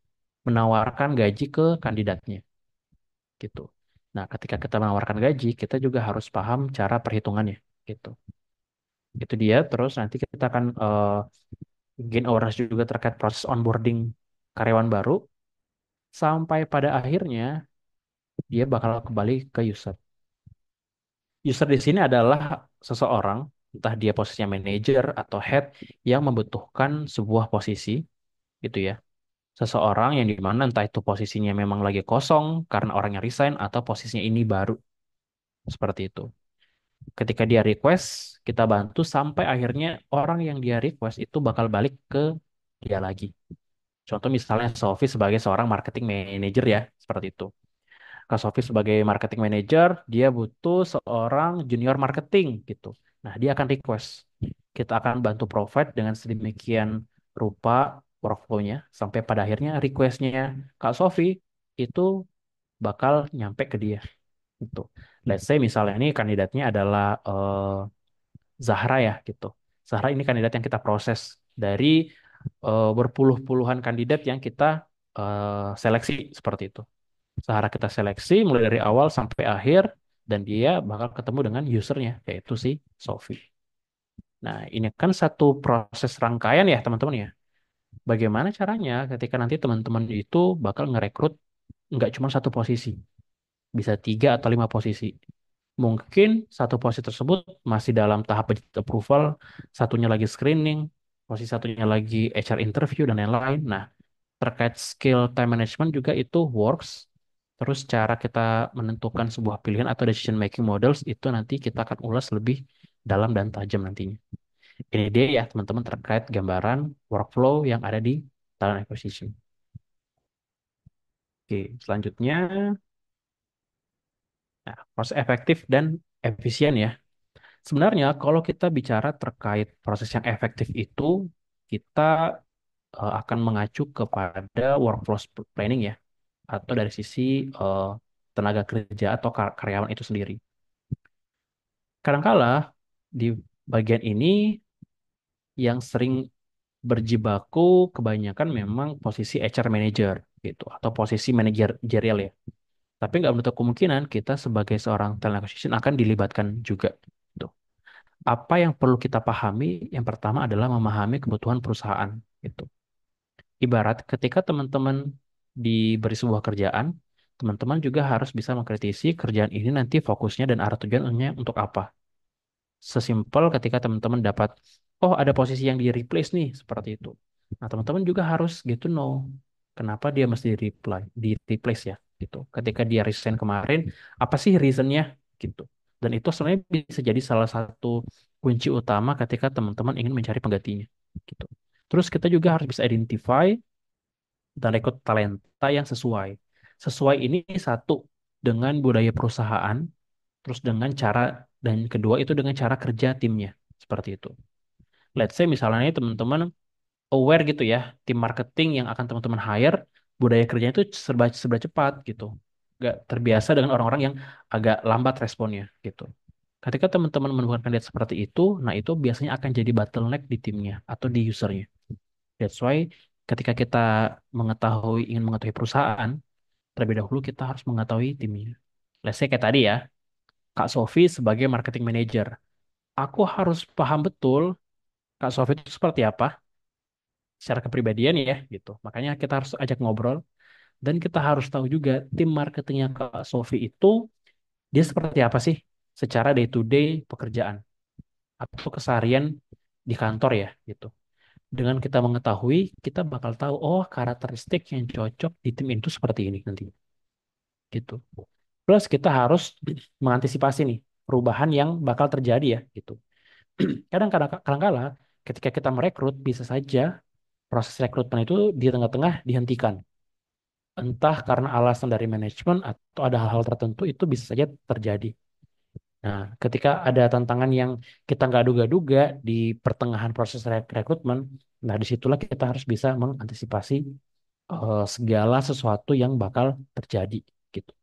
menawarkan gaji ke kandidatnya. gitu. Nah, ketika kita menawarkan gaji, kita juga harus paham cara perhitungannya gitu. Itu dia. Terus nanti kita akan gain awareness juga terkait proses onboarding karyawan baru sampai pada akhirnya dia bakal kembali ke user. User di sini adalah seseorang, entah dia posisinya manager atau head yang membutuhkan sebuah posisi gitu ya. Seseorang yang dimana entah itu posisinya memang lagi kosong karena orangnya resign atau posisinya ini baru seperti itu. Ketika dia request, kita bantu sampai akhirnya orang yang dia request itu bakal balik ke dia lagi. Contoh misalnya Sofi sebagai seorang marketing manager ya, seperti itu. Kak Sofi sebagai marketing manager, dia butuh seorang junior marketing gitu. Nah, dia akan request. Kita akan bantu provide dengan sedemikian rupa workflow-nya sampai pada akhirnya request-nya Kak Sofi itu bakal nyampe ke dia gitu. Let's say misalnya ini kandidatnya adalah Zahra ya gitu. Zahra ini kandidat yang kita proses dari berpuluh-puluhan kandidat yang kita seleksi seperti itu. Zahra kita seleksi mulai dari awal sampai akhir dan dia bakal ketemu dengan usernya yaitu si Sofi. Nah, ini kan satu proses rangkaian ya teman-teman ya. Bagaimana caranya ketika nanti teman-teman itu bakal ngerekrut nggak cuma satu posisi, bisa 3 atau 5 posisi. Mungkin satu posisi tersebut masih dalam tahap budget approval, satunya lagi screening, posisi satunya lagi HR interview dan lain-lain. Nah, terkait skill time management juga itu works. Terus cara kita menentukan sebuah pilihan atau decision making models itu nanti kita akan ulas lebih dalam dan tajam nantinya. Ini dia ya teman-teman terkait gambaran workflow yang ada di talent acquisition. Oke, selanjutnya, nah, proses efektif dan efisien ya. Sebenarnya kalau kita bicara terkait proses yang efektif itu, kita akan mengacu kepada workflow planning ya, atau dari sisi eh, tenaga kerja atau karyawan itu sendiri. Kadangkala di bagian ini yang sering berjibaku kebanyakan memang posisi HR manager gitu, atau posisi manajerial ya. Tapi nggak menutup kemungkinan kita sebagai seorang talent acquisition akan dilibatkan juga. Gitu. Apa yang perlu kita pahami? Yang pertama adalah memahami kebutuhan perusahaan. Gitu. Ibarat ketika teman-teman diberi sebuah kerjaan, teman-teman juga harus bisa mengkritisi kerjaan ini nanti fokusnya dan arah tujuannya untuk apa. Sesimpel ketika teman-teman dapat, oh ada posisi yang di replace nih, seperti itu. Nah, teman-teman juga harus gitu know kenapa dia mesti di replace ya, gitu. Ketika dia resign kemarin, apa sih reasonnya, gitu. Dan itu sebenarnya bisa jadi salah satu kunci utama ketika teman-teman ingin mencari penggantinya, gitu. Terus kita juga harus bisa identify dan rekrut talenta yang sesuai. Sesuai ini satu dengan budaya perusahaan, terus dengan cara dan kedua itu dengan cara kerja timnya seperti itu. Let's say misalnya nih teman-teman aware gitu ya, tim marketing yang akan teman-teman hire budaya kerjanya itu serba serba cepat gitu. Gak terbiasa dengan orang-orang yang agak lambat responnya gitu. Ketika teman-teman menemukan kandidat seperti itu, nah itu biasanya akan jadi bottleneck di timnya atau di usernya. That's why ketika kita ingin mengetahui perusahaan, terlebih dahulu kita harus mengetahui timnya. Let's say kayak tadi ya, Kak Sofi sebagai marketing manager. Aku harus paham betul Kak Sofi itu seperti apa secara kepribadian ya gitu. Makanya kita harus ajak ngobrol dan kita harus tahu juga tim marketingnya Kak Sofi itu dia seperti apa sih secara day to day pekerjaan atau keseharian di kantor ya gitu. Dengan kita mengetahui, kita bakal tahu oh karakteristik yang cocok di tim itu seperti ini nanti gitu. Plus kita harus mengantisipasi nih perubahan yang bakal terjadi ya gitu. Kadang-kala ketika kita merekrut bisa saja proses rekrutmen itu di tengah-tengah dihentikan. Entah karena alasan dari manajemen atau ada hal-hal tertentu itu bisa saja terjadi. Nah, ketika ada tantangan yang kita nggak duga-duga di pertengahan proses rekrutmen, nah disitulah kita harus bisa mengantisipasi segala sesuatu yang bakal terjadi gitu.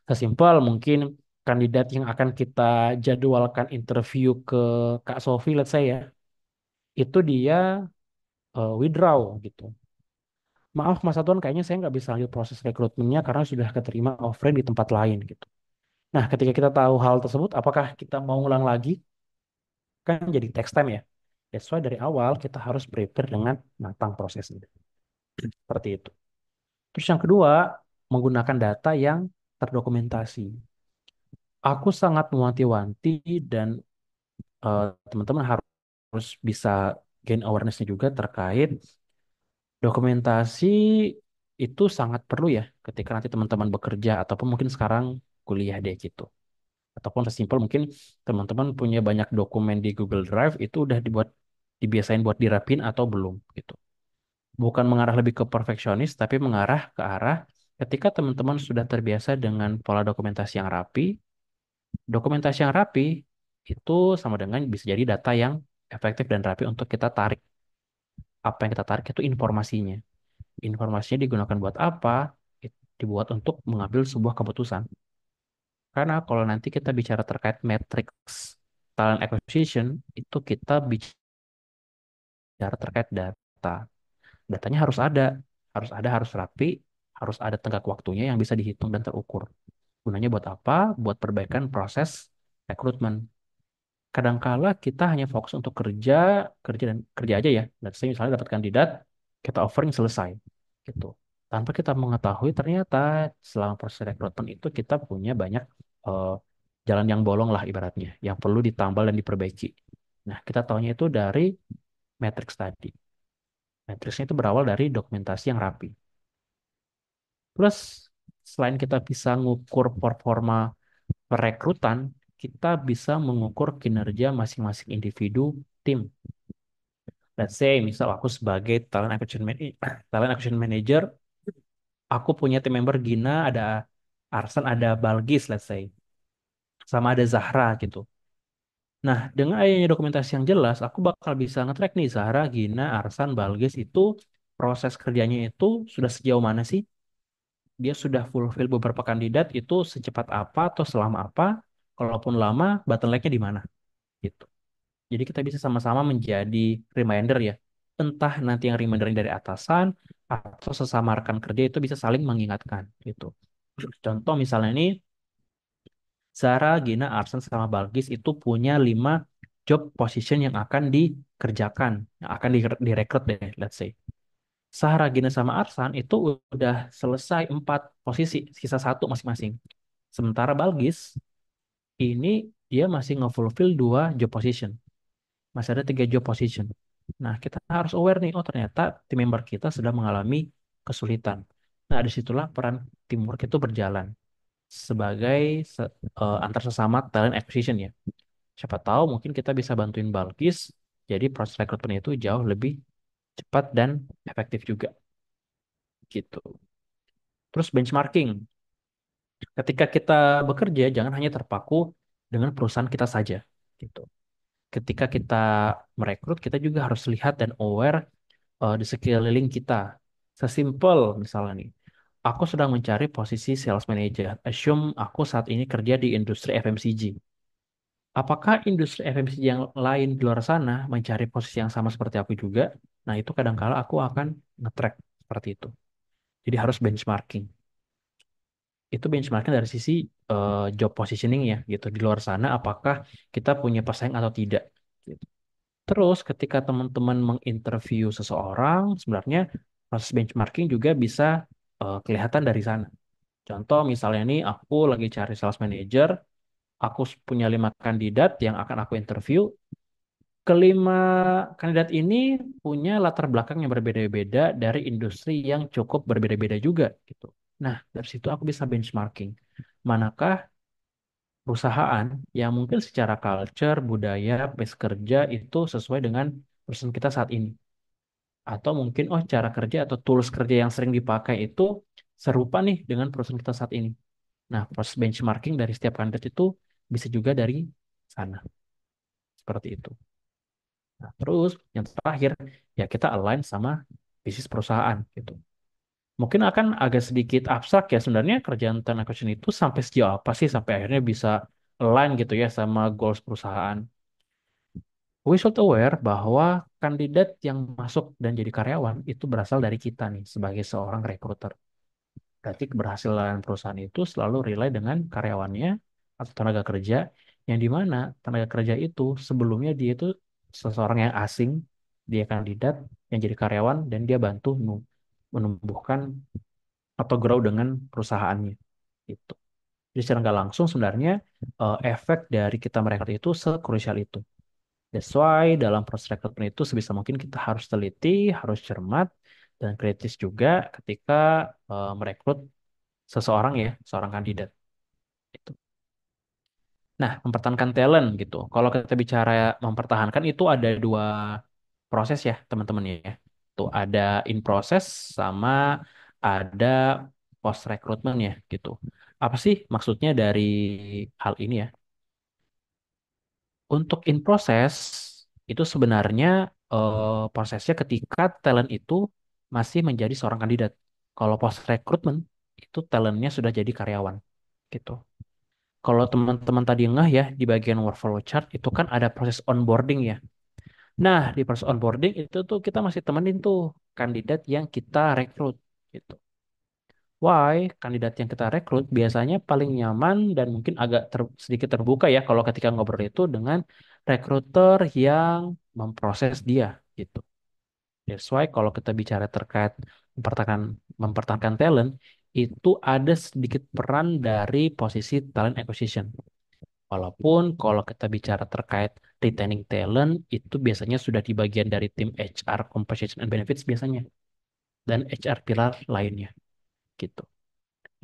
Sesimpel mungkin kandidat yang akan kita jadwalkan interview ke Kak Sofi, let's say ya, itu dia withdraw gitu. maaf Mas Satuan, kayaknya saya nggak bisa lanjut proses rekrutmennya karena sudah keterima offering di tempat lain gitu. Nah, ketika kita tahu hal tersebut, apakah kita mau ngulang lagi? Kan jadi text time ya. That's why dari awal kita harus prepare dengan matang prosesnya. Seperti itu. Terus yang kedua, menggunakan data yang terdokumentasi. Aku sangat mewanti-wanti dan teman-teman harus bisa gain awareness-nya juga terkait dokumentasi itu sangat perlu ya ketika nanti teman-teman bekerja ataupun mungkin sekarang kuliah deh gitu. Ataupun sesimpel mungkin teman-teman punya banyak dokumen di Google Drive itu udah dibiasain buat dirapin atau belum gitu. Bukan mengarah lebih ke perfeksionis tapi mengarah ke arah ketika teman-teman sudah terbiasa dengan pola dokumentasi yang rapi itu sama dengan bisa jadi data yang efektif dan rapi untuk kita tarik. Apa yang kita tarik itu informasinya. Informasinya digunakan buat apa? Dibuat untuk mengambil sebuah keputusan. Karena kalau nanti kita bicara terkait matrix talent acquisition, itu kita bicara terkait data. Datanya harus rapi, harus ada tenggat waktunya yang bisa dihitung dan terukur. Gunanya buat apa? Buat perbaikan proses rekrutmen. Kadangkala kita hanya fokus untuk kerja aja ya. Dan saya misalnya dapat kandidat, kita offering selesai, gitu. Tanpa kita mengetahui ternyata selama proses rekrutmen itu kita punya banyak eh, jalan yang bolong lah ibaratnya, yang perlu ditambal dan diperbaiki. Nah, kita tahunya itu dari matrix tadi. Matriksnya itu berawal dari dokumentasi yang rapi. Plus, selain kita bisa mengukur performa perekrutan, kita bisa mengukur kinerja masing-masing individu tim. Let's say, misal aku sebagai talent acquisition manager, aku punya tim member Gina, ada Arsan, ada Balgis, let's say, sama ada Zahra gitu. Nah, dengan adanya dokumentasi yang jelas, aku bakal bisa nge-track nih Zahra, Gina, Arsan, Balgis itu proses kerjanya itu sudah sejauh mana sih? Dia sudah fulfill beberapa kandidat itu secepat apa atau selama apa? Kalaupun lama, bottleneck-nya di mana? Gitu. Jadi kita bisa sama-sama menjadi reminder ya. Entah nanti yang reminder dari atasan atau sesama rekan kerja itu bisa saling mengingatkan gitu. Contoh misalnya ini Zara, Gina, Arsen sama Balgis itu punya 5 job position yang akan dikerjakan, yang akan direkrut deh, let's say. Zahra, Gina sama Arsan itu udah selesai 4 posisi, sisa satu masing-masing. Sementara Balgis ini dia masih nge-fulfill 2 job position. Masih ada 3 job position. Nah, kita harus aware nih, oh ternyata tim member kita sedang mengalami kesulitan. Nah, disitulah peran teamwork itu berjalan sebagai antar sesama talent acquisition ya. Siapa tahu mungkin kita bisa bantuin Balkis, jadi proses rekrutmen itu jauh lebih cepat dan efektif juga gitu. Terus benchmarking. Ketika kita bekerja, jangan hanya terpaku dengan perusahaan kita saja gitu. Ketika kita merekrut, kita juga harus lihat dan aware di sekeliling kita. Sesimpel misalnya nih, aku sedang mencari posisi sales manager. Assume aku saat ini kerja di industri FMCG. Apakah industri FMCG yang lain di luar sana mencari posisi yang sama seperti aku juga? Nah, itu kadangkala aku akan nge-track seperti itu. Jadi harus benchmarking. Itu benchmarking dari sisi job positioning ya gitu. Di luar sana apakah kita punya pesaing atau tidak gitu. Terus ketika teman-teman menginterview seseorang, sebenarnya proses benchmarking juga bisa kelihatan dari sana. Contoh misalnya nih aku lagi cari sales manager, aku punya 5 kandidat yang akan aku interview. Kelima kandidat ini punya latar belakang yang berbeda-beda dari industri yang cukup berbeda-beda juga gitu. Nah, dari situ aku bisa benchmarking. Manakah perusahaan yang mungkin secara culture, budaya, pace kerja itu sesuai dengan perusahaan kita saat ini. Atau mungkin, oh cara kerja atau tools kerja yang sering dipakai itu serupa nih dengan perusahaan kita saat ini. Nah, proses benchmarking dari setiap kandidat itu bisa juga dari sana. Seperti itu. Nah, terus yang terakhir, ya kita align sama bisnis perusahaan gitu. Mungkin akan agak sedikit abstrak ya sebenarnya kerjaan talent acquisition itu sampai sejauh apa sih sampai akhirnya bisa align gitu ya sama goals perusahaan. We should aware bahwa kandidat yang masuk dan jadi karyawan itu berasal dari kita nih sebagai seorang recruiter. Berarti keberhasilan perusahaan itu selalu rely dengan karyawannya atau tenaga kerja yang di mana tenaga kerja itu sebelumnya dia itu seseorang yang asing, dia kandidat yang jadi karyawan dan dia bantu menumbuhkan atau grow dengan perusahaannya. Itu. Jadi secara nggak langsung sebenarnya efek dari kita merekrut itu sekrusial itu. That's why dalam proses rekrutmen itu sebisa mungkin kita harus teliti, harus cermat, dan kritis juga ketika merekrut seseorang ya, seorang kandidat. Itu. Nah, mempertahankan talent gitu. Kalau kita bicara mempertahankan itu ada dua proses ya, teman-teman ya. Tuh ada in process sama ada post recruitment ya gitu. Apa sih maksudnya dari hal ini ya? Untuk in process itu sebenarnya prosesnya ketika talent itu masih menjadi seorang kandidat. Kalau post recruitment itu talentnya sudah jadi karyawan gitu. Kalau teman-teman tadi ngeh ya di bagian workflow chart itu kan ada proses onboarding ya. Nah, di proses onboarding itu tuh kita masih temenin tuh kandidat yang kita rekrut gitu. Why? Kandidat yang kita rekrut biasanya paling nyaman dan mungkin agak sedikit terbuka ya kalau ketika ngobrol itu dengan rekruter yang memproses dia gitu. That's why kalau kita bicara terkait mempertahankan mempertahankan talent itu ada sedikit peran dari posisi talent acquisition. Walaupun kalau kita bicara terkait retaining talent itu biasanya sudah di bagian dari tim HR Compensation and Benefits biasanya dan HR pilar lainnya gitu.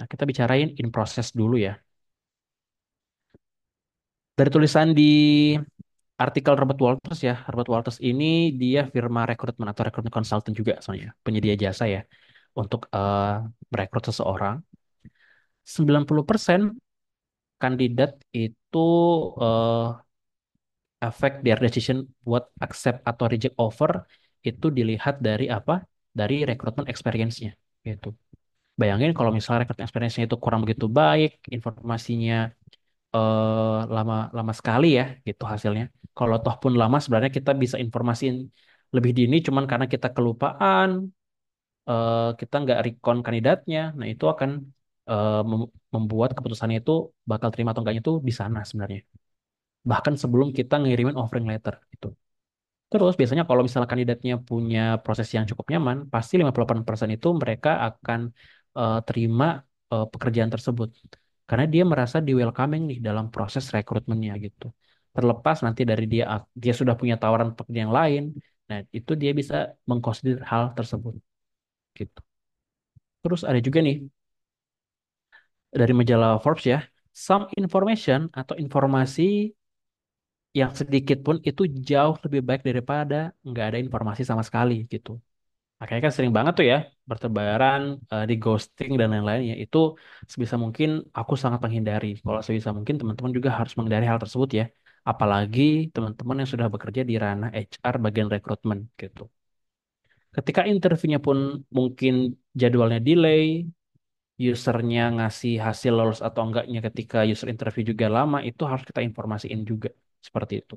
Nah, kita bicarain in process dulu ya. Dari tulisan di artikel Robert Walters ya, Robert Walters ini dia firma rekrutmen atau rekrutmen consultant juga soalnya, penyedia jasa ya untuk merekrut seseorang. 90% kandidat itu eh, affect their decision buat accept atau reject offer itu dilihat dari apa? Dari rekrutmen experience-nya gitu. Bayangin kalau misalnya rekrutmen experience-nya itu kurang begitu baik, informasinya lama lama sekali ya gitu hasilnya. Kalau toh pun lama sebenarnya kita bisa informasiin lebih dini cuman karena kita kelupaan, kita nggak recon kandidatnya. Nah, itu akan membuat keputusannya itu bakal terima atau enggaknya itu di sana sebenarnya. Bahkan sebelum kita ngirimin offering letter gitu. Terus biasanya kalau misalnya kandidatnya punya proses yang cukup nyaman, pasti 58% itu mereka akan terima pekerjaan tersebut. Karena dia merasa di welcoming nih dalam proses rekrutmennya gitu. Terlepas nanti dari dia sudah punya tawaran pekerjaan yang lain, nah itu dia bisa mengkonsider hal tersebut gitu. Terus ada juga nih dari majalah Forbes ya, some information atau informasi yang sedikit pun itu jauh lebih baik daripada nggak ada informasi sama sekali gitu. Makanya kan sering banget tuh ya bertebaran di ghosting dan lain-lainnya. Itu sebisa mungkin aku sangat menghindari. Kalau sebisa mungkin teman-teman juga harus menghindari hal tersebut ya. Apalagi teman-teman yang sudah bekerja di ranah HR bagian rekrutmen gitu. Ketika interviewnya pun mungkin jadwalnya delay, usernya ngasih hasil lolos atau enggaknya ketika user interview juga lama, itu harus kita informasiin juga. Seperti itu.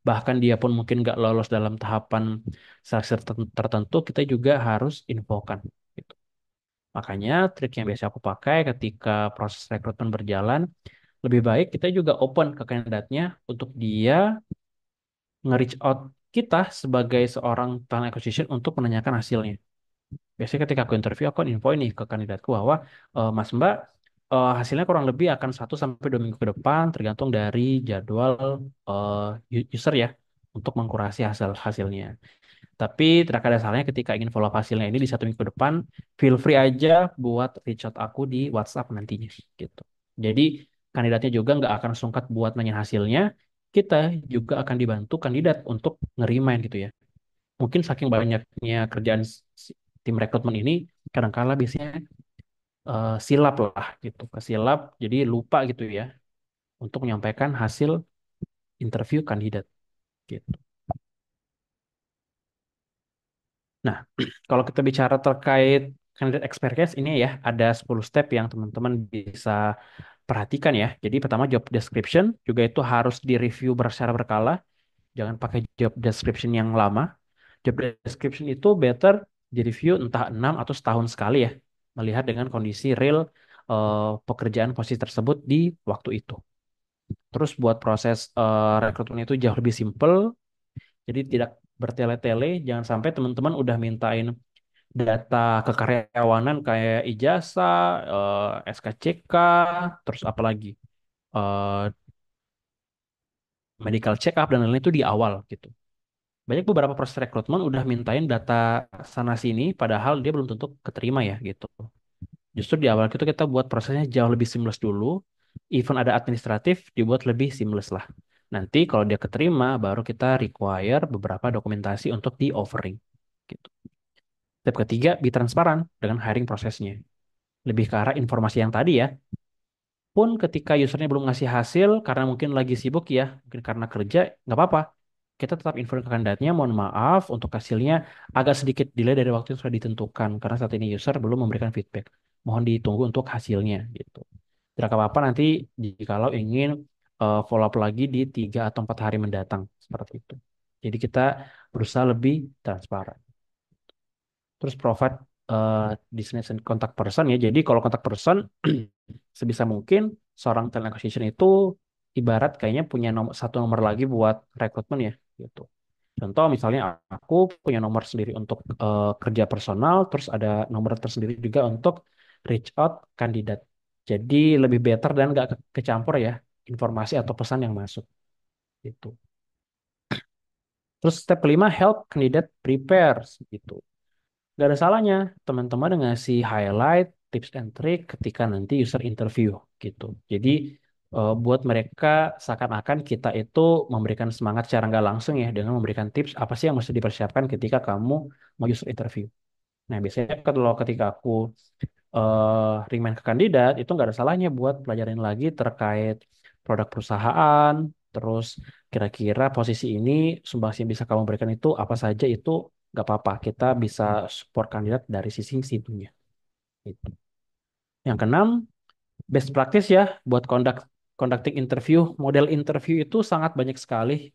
Bahkan dia pun mungkin nggak lolos dalam tahapan seleksi tertentu, kita juga harus infokan. Gitu. Makanya trik yang biasa aku pakai ketika proses rekrutmen berjalan, lebih baik kita juga open ke kandidatnya untuk dia nge-reach out kita sebagai seorang talent acquisition untuk menanyakan hasilnya. Biasanya ketika aku interview, aku info ini ke kandidatku bahwa Mas Mbak, hasilnya kurang lebih akan 1 sampai 2 minggu ke depan tergantung dari jadwal user ya untuk mengkurasi hasilnya. Tapi tidak ada salahnya ketika ingin follow up hasilnya ini di 1 minggu ke depan, feel free aja buat reach out aku di WhatsApp nantinya gitu. Jadi kandidatnya juga nggak akan sungkat buat nanya hasilnya, kita juga akan dibantu kandidat untuk ngerimain gitu ya. Mungkin saking banyaknya kerjaan tim rekrutmen ini, kadang-kala biasanya silap lah gitu, kesilap jadi lupa gitu ya untuk menyampaikan hasil interview kandidat gitu. Nah, kalau kita bicara terkait candidate experience ini ya, ada 10 step yang teman-teman bisa perhatikan ya. Jadi pertama job description juga itu harus direview secara berkala. Jangan pakai job description yang lama. Job description itu better di-review entah 6 atau setahun sekali ya, melihat dengan kondisi real pekerjaan posisi tersebut di waktu itu. Terus buat proses rekrutmen itu jauh lebih simple, jadi tidak bertele-tele. Jangan sampai teman-teman udah mintain data kekaryawanan kayak ijazah, SKCK, terus apalagi eh, medical check up dan lain-lain itu di awal gitu. Banyak beberapa proses rekrutmen udah mintain data sana sini, padahal dia belum tentu keterima ya gitu. Justru di awal itu kita buat prosesnya jauh lebih seamless dulu. Even ada administratif, dibuat lebih seamless lah. Nanti kalau dia keterima, baru kita require beberapa dokumentasi untuk di offering. Gitu. Step ketiga, be transparan dengan hiring prosesnya. Lebih ke arah informasi yang tadi ya. Pun ketika usernya belum ngasih hasil, karena mungkin lagi sibuk ya, mungkin karena kerja, nggak apa-apa. Kita tetap info ke kandidatnya, mohon maaf untuk hasilnya agak sedikit delay dari waktu yang sudah ditentukan, karena saat ini user belum memberikan feedback. Mohon ditunggu untuk hasilnya, gitu. Tidak apa-apa nanti jikalau ingin follow up lagi di 3 atau 4 hari mendatang, seperti itu. Jadi kita berusaha lebih transparan. Terus provide destination contact person ya. Jadi kalau contact person sebisa mungkin seorang talent acquisition itu ibarat kayaknya punya satu nomor lagi buat rekrutmen ya gitu. Contoh misalnya aku punya nomor sendiri untuk kerja personal, terus ada nomor tersendiri juga untuk reach out kandidat. Jadi lebih better dan nggak kecampur ya informasi atau pesan yang masuk gitu. Terus step kelima, help candidate prepare gitu. Gak ada salahnya teman-teman ngasih highlight, tips and trick ketika nanti user interview gitu. Jadi buat mereka seakan-akan kita itu memberikan semangat secara nggak langsung ya dengan memberikan tips apa sih yang mesti dipersiapkan ketika kamu mau user interview. Nah biasanya kalau ketika aku ringman ke kandidat itu nggak ada salahnya buat pelajarin lagi terkait produk perusahaan, terus kira-kira posisi ini sumbangsi yang bisa kamu berikan itu apa saja itu nggak apa-apa. Kita bisa support kandidat dari sisi situnya. Gitu. Yang keenam, best practice ya buat conducting interview. Model interview itu sangat banyak sekali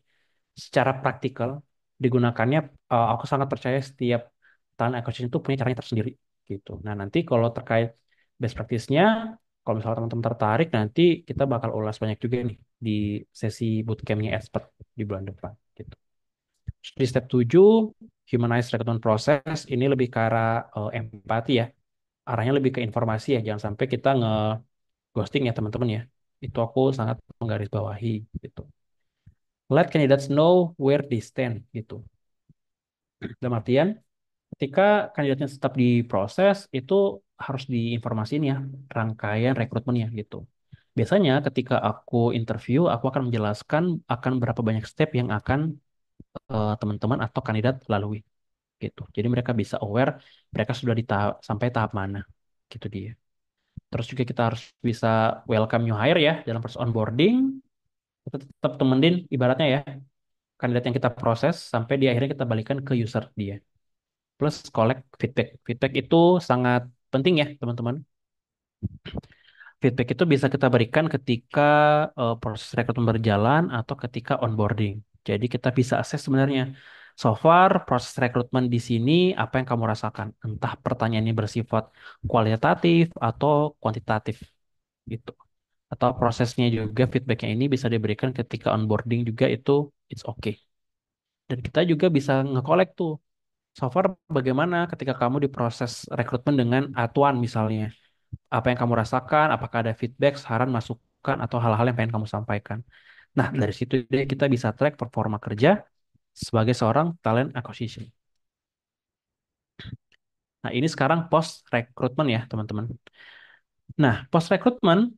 secara praktikal digunakannya. Aku sangat percaya setiap talent acquisition itu punya caranya tersendiri gitu. Nah nanti kalau terkait best practice-nya, kalau misalnya teman-teman tertarik, nanti kita bakal ulas banyak juga nih di sesi bootcamp-nya expert di bulan depan gitu. Di step 7, humanize recruitment process, ini lebih ke arah empati ya. Arahnya lebih ke informasi ya, jangan sampai kita nge-ghosting ya teman-teman ya. Itu aku sangat menggarisbawahi gitu. Let candidates know where they stand gitu. Dalam artian, ketika kandidatnya tetap diproses, itu harus diinformasiin ya rangkaian rekrutmennya gitu. Biasanya ketika aku interview, aku akan menjelaskan akan berapa banyak step yang akan teman-teman atau kandidat lalui gitu. Jadi mereka bisa aware mereka sudah sampai tahap mana gitu dia. Terus juga kita harus bisa welcome new hire ya dalam proses onboarding. Kita tetap temenin ibaratnya ya kandidat yang kita proses sampai di akhirnya kita balikan ke user dia. Plus collect feedback. Feedback itu sangat penting ya teman-teman. Feedback itu bisa kita berikan ketika proses rekrutmen berjalan atau ketika onboarding. Jadi kita bisa assess sebenarnya so far proses rekrutmen di sini apa yang kamu rasakan. Entah pertanyaannya bersifat kualitatif atau kuantitatif gitu. Atau prosesnya juga feedbacknya ini bisa diberikan ketika onboarding juga itu it's okay. Dan kita juga bisa nge-collect tuh so far bagaimana ketika kamu diproses rekrutmen dengan Atuan misalnya. Apa yang kamu rasakan, apakah ada feedback, saran, masukan, atau hal-hal yang pengen kamu sampaikan. Nah, dari situ deh kita bisa track performa kerja sebagai seorang talent acquisition. Nah, ini sekarang post recruitment ya, teman-teman. Nah, post recruitment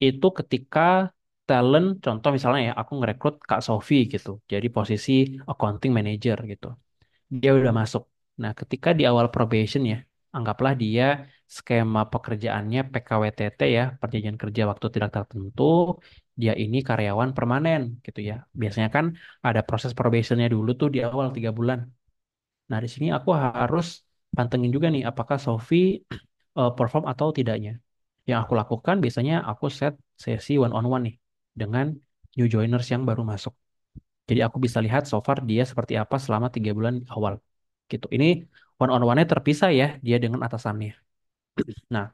itu ketika talent, contoh misalnya ya, aku ngerekrut Kak Sofi gitu, jadi posisi accounting manager gitu. Dia udah masuk. Nah, ketika di awal probation ya, anggaplah dia skema pekerjaannya PKWTT ya, perjanjian kerja waktu tidak tertentu, dia ini karyawan permanen gitu ya. Biasanya kan ada proses probationnya dulu tuh di awal 3 bulan. Nah, di sini aku harus pantengin juga nih, apakah Sofi perform atau tidaknya. Yang aku lakukan biasanya aku set sesi one on one nih dengan new joiners yang baru masuk. Jadi aku bisa lihat so far dia seperti apa selama 3 bulan awal. Gitu. Ini one on one-nya terpisah ya, dia dengan atasannya. Nah,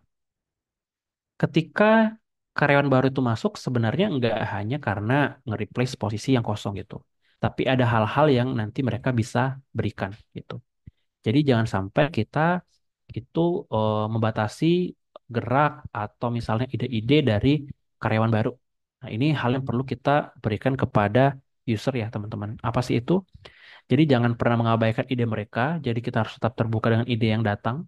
ketika karyawan baru itu masuk, sebenarnya nggak hanya karena nge-replace posisi yang kosong gitu. Tapi ada hal-hal yang nanti mereka bisa berikan gitu. Jadi jangan sampai kita itu membatasi gerak atau misalnya ide-ide dari karyawan baru. Nah, ini hal yang perlu kita berikan kepada user ya, teman-teman. Apa sih itu? Jadi jangan pernah mengabaikan ide mereka. Jadi kita harus tetap terbuka dengan ide yang datang.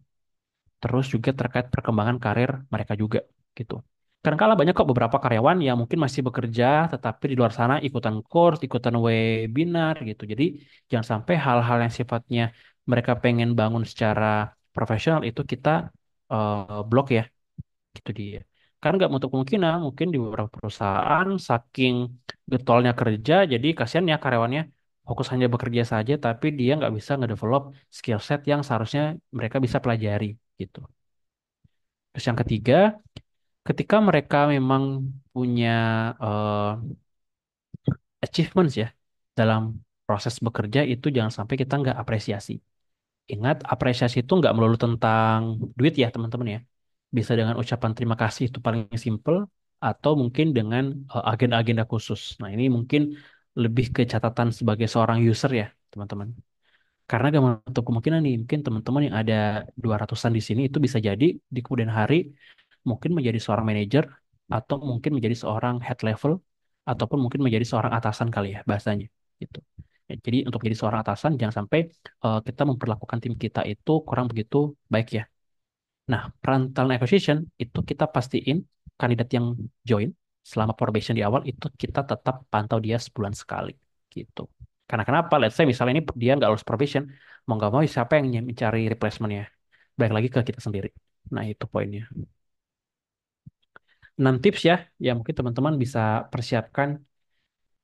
Terus juga terkait perkembangan karir mereka juga gitu. Kadang-kala banyak kok beberapa karyawan yang mungkin masih bekerja, tetapi di luar sana ikutan course, ikutan webinar gitu. Jadi jangan sampai hal-hal yang sifatnya mereka pengen bangun secara profesional itu kita blok ya, gitu dia. Karena nggak menutup kemungkinan mungkin di beberapa perusahaan saking getolnya kerja, jadi kasihan ya karyawannya fokus hanya bekerja saja, tapi dia nggak bisa ngedevelop skill set yang seharusnya mereka bisa pelajari gitu. Terus yang ketiga, ketika mereka memang punya eh, achievements ya dalam proses bekerja itu jangan sampai kita nggak apresiasi. Ingat, apresiasi itu nggak melulu tentang duit ya teman-teman ya. Bisa dengan ucapan terima kasih itu paling simple atau mungkin dengan agenda-agenda khusus. Nah ini mungkin lebih ke catatan sebagai seorang user ya teman-teman. Karena gak menutup kemungkinan nih, mungkin teman-teman yang ada 200-an di sini itu bisa jadi di kemudian hari mungkin menjadi seorang manajer atau mungkin menjadi seorang head level ataupun mungkin menjadi seorang atasan kali ya bahasanya gitu. Ya, jadi untuk jadi seorang atasan jangan sampai kita memperlakukan tim kita itu kurang begitu baik ya. Nah, peran talent acquisition itu kita pastiin kandidat yang join selama probation di awal itu kita tetap pantau dia sebulan sekali gitu. Karena kenapa? Let's say misalnya ini dia nggak lulus probation, mau nggak mau siapa yang mencari replacementnya? Baik lagi ke kita sendiri. Nah, itu poinnya. 6 tips ya, yang mungkin teman-teman bisa persiapkan.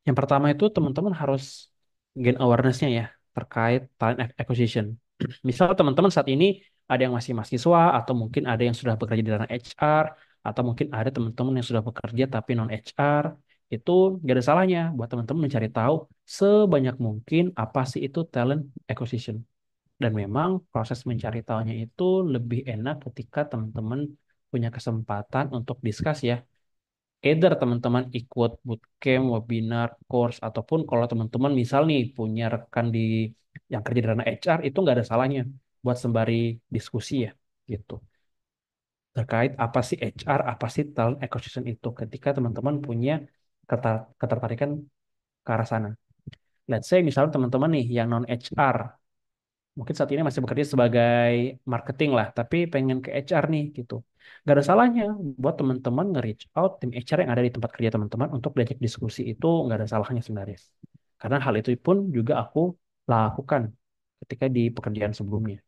Yang pertama itu teman-teman harus gain awareness-nya ya, terkait talent acquisition. Misal teman-teman saat ini ada yang masih mahasiswa, atau mungkin ada yang sudah bekerja di ranah HR, atau mungkin ada teman-teman yang sudah bekerja tapi non HR, itu gak ada salahnya buat teman-teman mencari tahu sebanyak mungkin apa sih itu talent acquisition. Dan memang proses mencari tahunya itu lebih enak ketika teman-teman punya kesempatan untuk discuss ya. Either teman-teman ikut bootcamp, webinar, course, ataupun kalau teman-teman misal nih punya rekan di yang kerja di ranah HR itu nggak ada salahnya buat sembari diskusi ya gitu. Terkait apa sih HR, apa sih talent acquisition itu ketika teman-teman punya ketertarikan ke arah sana. Let's say misalnya teman-teman nih yang non HR mungkin saat ini masih bekerja sebagai marketing lah, tapi pengen ke HR nih gitu. Gak ada salahnya buat teman-teman nge-reach out tim HR yang ada di tempat kerja teman-teman untuk diajak diskusi itu nggak ada salahnya sebenarnya. Karena hal itu pun juga aku lakukan ketika di pekerjaan sebelumnya.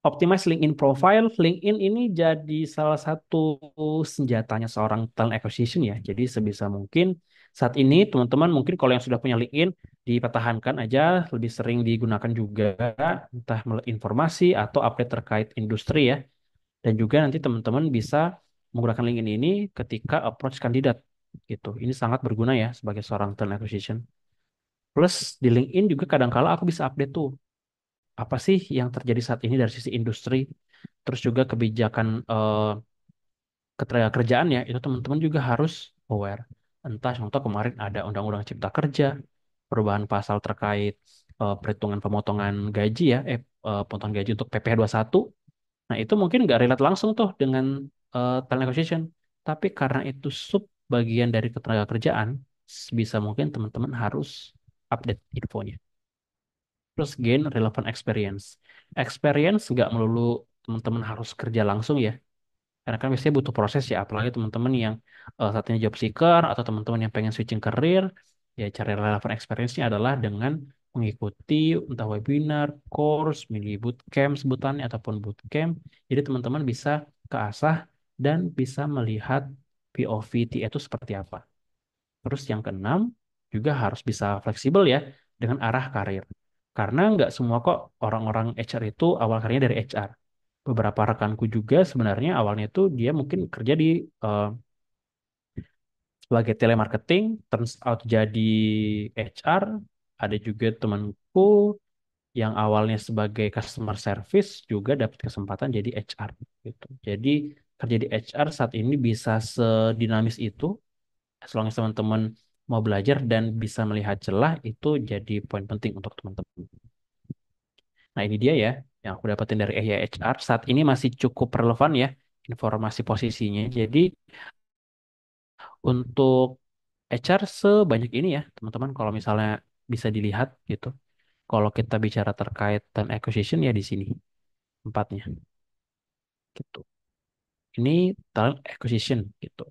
Optimize LinkedIn profile. LinkedIn ini jadi salah satu senjatanya seorang talent acquisition ya. Jadi sebisa mungkin saat ini teman-teman mungkin kalau yang sudah punya LinkedIn dipertahankan aja, lebih sering digunakan juga entah informasi atau update terkait industri ya. Dan juga nanti teman-teman bisa menggunakan LinkedIn ini ketika approach kandidat gitu. Ini sangat berguna ya sebagai seorang talent acquisition. Plus di LinkedIn juga kadang-kala aku bisa update tuh apa sih yang terjadi saat ini dari sisi industri, terus juga kebijakan ketenagakerjaan ya, itu teman-teman juga harus aware. Entah contoh kemarin ada Undang-Undang Cipta Kerja, perubahan pasal terkait perhitungan pemotongan gaji ya, pemotongan gaji untuk PPh satu. Nah itu mungkin nggak relate langsung tuh dengan talent acquisition, tapi karena itu sub bagian dari ketenagakerjaan, sebisa mungkin teman-teman harus update infonya. Terus gain relevant experience. Experience nggak melulu teman-teman harus kerja langsung ya. Karena kan biasanya butuh proses ya. Apalagi teman-teman yang saat ini job seeker atau teman-teman yang pengen switching career. Ya cari relevant experience-nya adalah dengan mengikuti entah webinar, course, mini bootcamp sebutannya ataupun bootcamp. Jadi teman-teman bisa keasah dan bisa melihat POV itu seperti apa. Terus yang keenam, juga harus bisa fleksibel ya dengan arah karir. Karena nggak semua kok orang-orang HR itu awal karirnya dari HR. Beberapa rekanku juga sebenarnya awalnya itu dia mungkin kerja di sebagai telemarketing, turns out jadi HR. Ada juga temanku yang awalnya sebagai customer service juga dapat kesempatan jadi HR gitu. Jadi kerja di HR saat ini bisa sedinamis itu, as long as teman-teman mau belajar dan bisa melihat celah itu jadi poin penting untuk teman-teman. Nah, ini dia ya yang aku dapetin dari HR. Saat ini masih cukup relevan ya informasi posisinya. Jadi untuk HR sebanyak ini ya, teman-teman kalau misalnya bisa dilihat gitu. Kalau kita bicara terkait talent acquisition ya di sini tempatnya gitu. Ini talent acquisition gitu.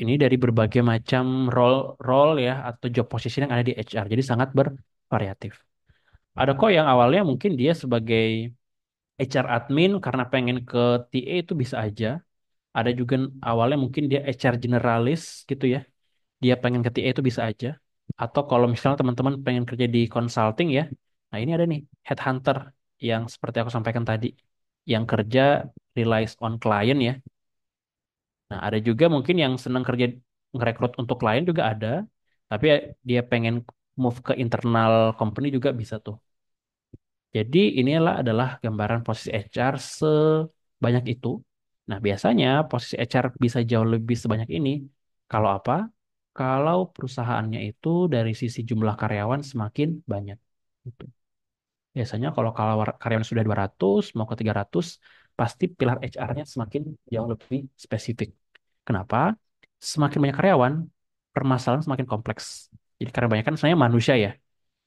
Ini dari berbagai macam role ya atau job position yang ada di HR. Jadi sangat bervariatif. Ada kok yang awalnya mungkin dia sebagai HR admin karena pengen ke TA itu bisa aja. Ada juga awalnya mungkin dia HR generalis gitu ya. Dia pengen ke TA itu bisa aja. Atau kalau misalnya teman-teman pengen kerja di consulting ya. Nah, ini ada nih headhunter yang seperti aku sampaikan tadi. Yang kerja relies on client ya. Nah, ada juga mungkin yang senang kerja ngerekrut untuk klien juga ada. Tapi ya dia pengen move ke internal company juga bisa tuh. Jadi inilah adalah gambaran posisi HR sebanyak itu. Nah, biasanya posisi HR bisa jauh lebih sebanyak ini. Kalau apa? Kalau perusahaannya itu dari sisi jumlah karyawan semakin banyak. Gitu. Biasanya kalau karyawan sudah 200 mau ke 300, pasti pilar HR-nya semakin jauh lebih spesifik. Kenapa? Semakin banyak karyawan, permasalahan semakin kompleks. Jadi karena banyak kan sebenarnya manusia ya.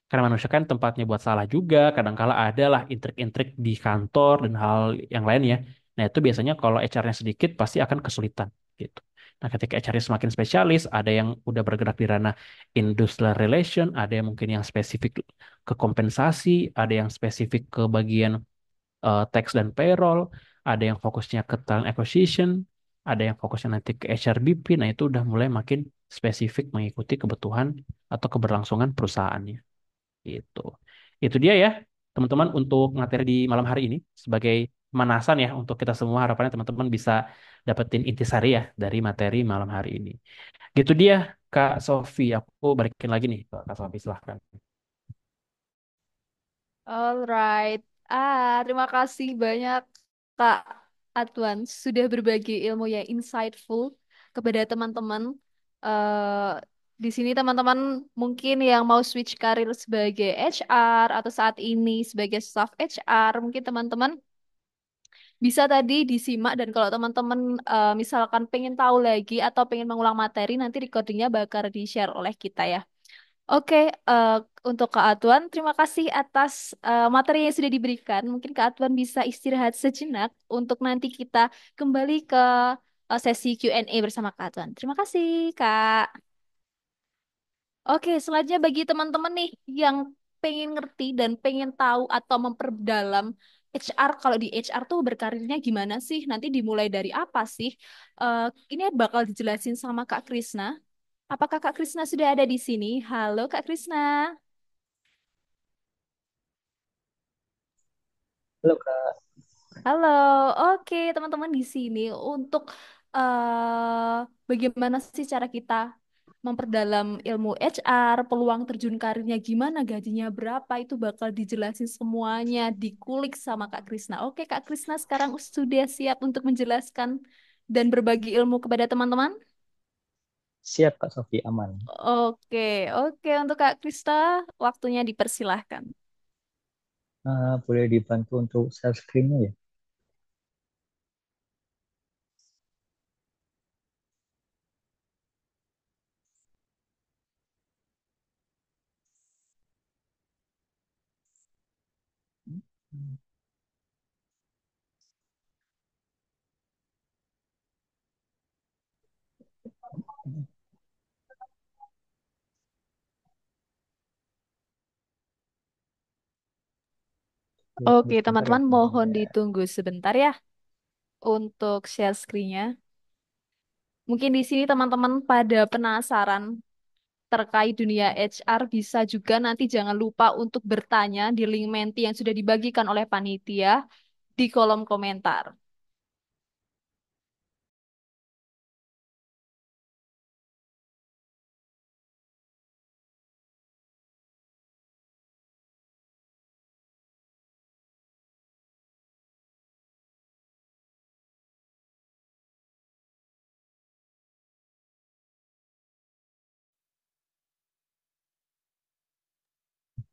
Karena manusia kan tempatnya buat salah juga, kadangkala ada lah intrik-intrik di kantor dan hal yang lainnya. Nah, itu biasanya kalau HR-nya sedikit pasti akan kesulitan gitu. Nah, ketika HR-nya semakin spesialis, ada yang udah bergerak di ranah industrial relation, ada yang mungkin yang spesifik ke kompensasi, ada yang spesifik ke bagian tax dan payroll, ada yang fokusnya ke talent acquisition, ada yang fokusnya nanti ke HRBP. Nah, itu udah mulai makin spesifik mengikuti kebutuhan atau keberlangsungan perusahaannya. Gitu. Itu dia ya, teman-teman untuk materi di malam hari ini sebagai pemanasan ya untuk kita semua harapannya teman-teman bisa dapetin intisari ya dari materi malam hari ini. Gitu dia Kak Sofi, aku balikin lagi nih ke Kak Sofi silahkan. Alright. Terima kasih banyak Kak Atwan sudah berbagi ilmu yang insightful kepada teman-teman. Eh di sini teman-teman mungkin yang mau switch karir sebagai HR atau saat ini sebagai staff HR, mungkin teman-teman bisa tadi disimak dan kalau teman-teman misalkan pengen tahu lagi atau pengen mengulang materi, nanti recordingnya bakal di-share oleh kita ya. Oke, eh, untuk Kak Atuan, terima kasih atas materi yang sudah diberikan. Mungkin Kak Atuan bisa istirahat sejenak untuk nanti kita kembali ke sesi Q&A bersama Kak Atuan. Terima kasih, Kak. Oke, selanjutnya bagi teman-teman nih yang pengen ngerti dan pengen tahu atau memperdalam HR, kalau di HR tuh berkarirnya gimana sih? Nanti dimulai dari apa sih? Eh, ini bakal dijelasin sama Kak Krisna. Apakah Kak Krisna sudah ada di sini? Halo Kak Krisna. Halo Kak, Halo, oke teman-teman di sini untuk bagaimana sih cara kita memperdalam ilmu HR, peluang terjun karirnya gimana, gajinya berapa, itu bakal dijelasin semuanya, dikulik sama Kak Krisna. Oke, Kak Krisna sekarang sudah siap untuk menjelaskan dan berbagi ilmu kepada teman-teman? siap Kak Sofi aman. Oke, oke untuk Kak Krisna, waktunya dipersilahkan. Boleh dibantu untuk share screen-nya ya? Oke, tunggu Oke, sebentar ya teman-teman teman-teman mohon ya. ditunggu sebentar ya untuk share screen-nya. Mungkin di sini teman-teman pada penasaran terkait dunia HR, bisa juga nanti jangan lupa untuk bertanya di link Menti yang sudah dibagikan oleh panitia di kolom komentar.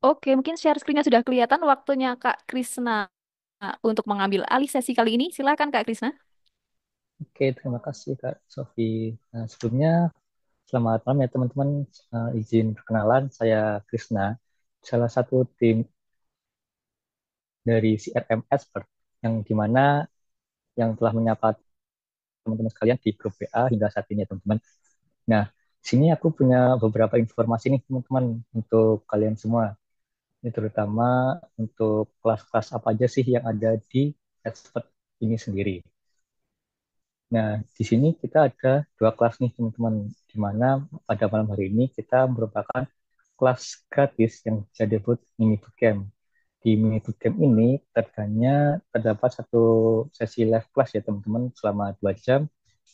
Oke, mungkin share screen-nya sudah kelihatan. Waktunya Kak Krisna untuk mengambil alih sesi kali ini. Silakan Kak Krisna. Oke, terima kasih Kak Sofi. Nah, sebelumnya selamat malam ya teman-teman. Izin perkenalan, saya Krisna, salah satu tim dari CRM Expert yang dimana yang telah menyapa teman-teman sekalian di grup WA hingga saat ini ya teman-teman. Nah, sini aku punya beberapa informasi nih teman-teman untuk kalian semua. Ini terutama untuk kelas-kelas apa aja sih yang ada di Expert ini sendiri. Nah, di sini kita ada dua kelas nih teman-teman, di mana pada malam hari ini kita merupakan kelas gratis yang bisa disebut mini bootcamp. Di mini bootcamp ini terdapat satu sesi live class ya teman-teman selama 2 jam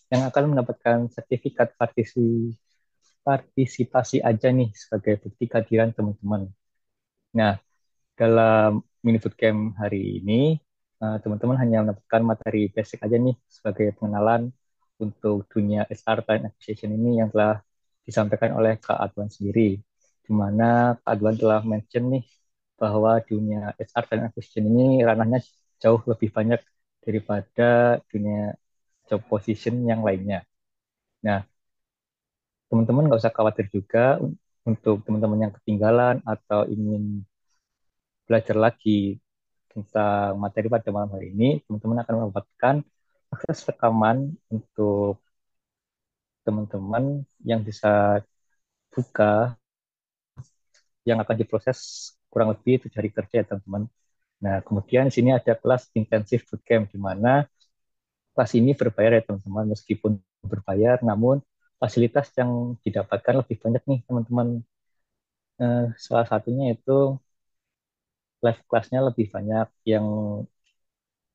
yang akan mendapatkan sertifikat partisipasi aja nih sebagai bukti kehadiran teman-teman. Nah, dalam mini bootcamp hari ini, teman-teman hanya mendapatkan materi basic aja nih sebagai pengenalan untuk dunia HR Talent Acquisition ini yang telah disampaikan oleh Kak Adwan sendiri. Di mana Kak Adwan telah mention nih bahwa dunia HR Talent Acquisition ini ranahnya jauh lebih banyak daripada dunia job position yang lainnya. Nah, teman-teman nggak usah khawatir juga untuk teman-teman yang ketinggalan atau ingin belajar lagi tentang materi pada malam hari ini, teman-teman akan mendapatkan akses rekaman untuk teman-teman yang bisa buka, yang akan diproses kurang lebih 7 hari kerja ya teman-teman. Nah, kemudian di sini ada kelas intensif bootcamp, di mana kelas ini berbayar ya teman-teman, meskipun berbayar, namun fasilitas yang didapatkan lebih banyak nih teman-teman. Salah satunya itu live kelasnya lebih banyak yang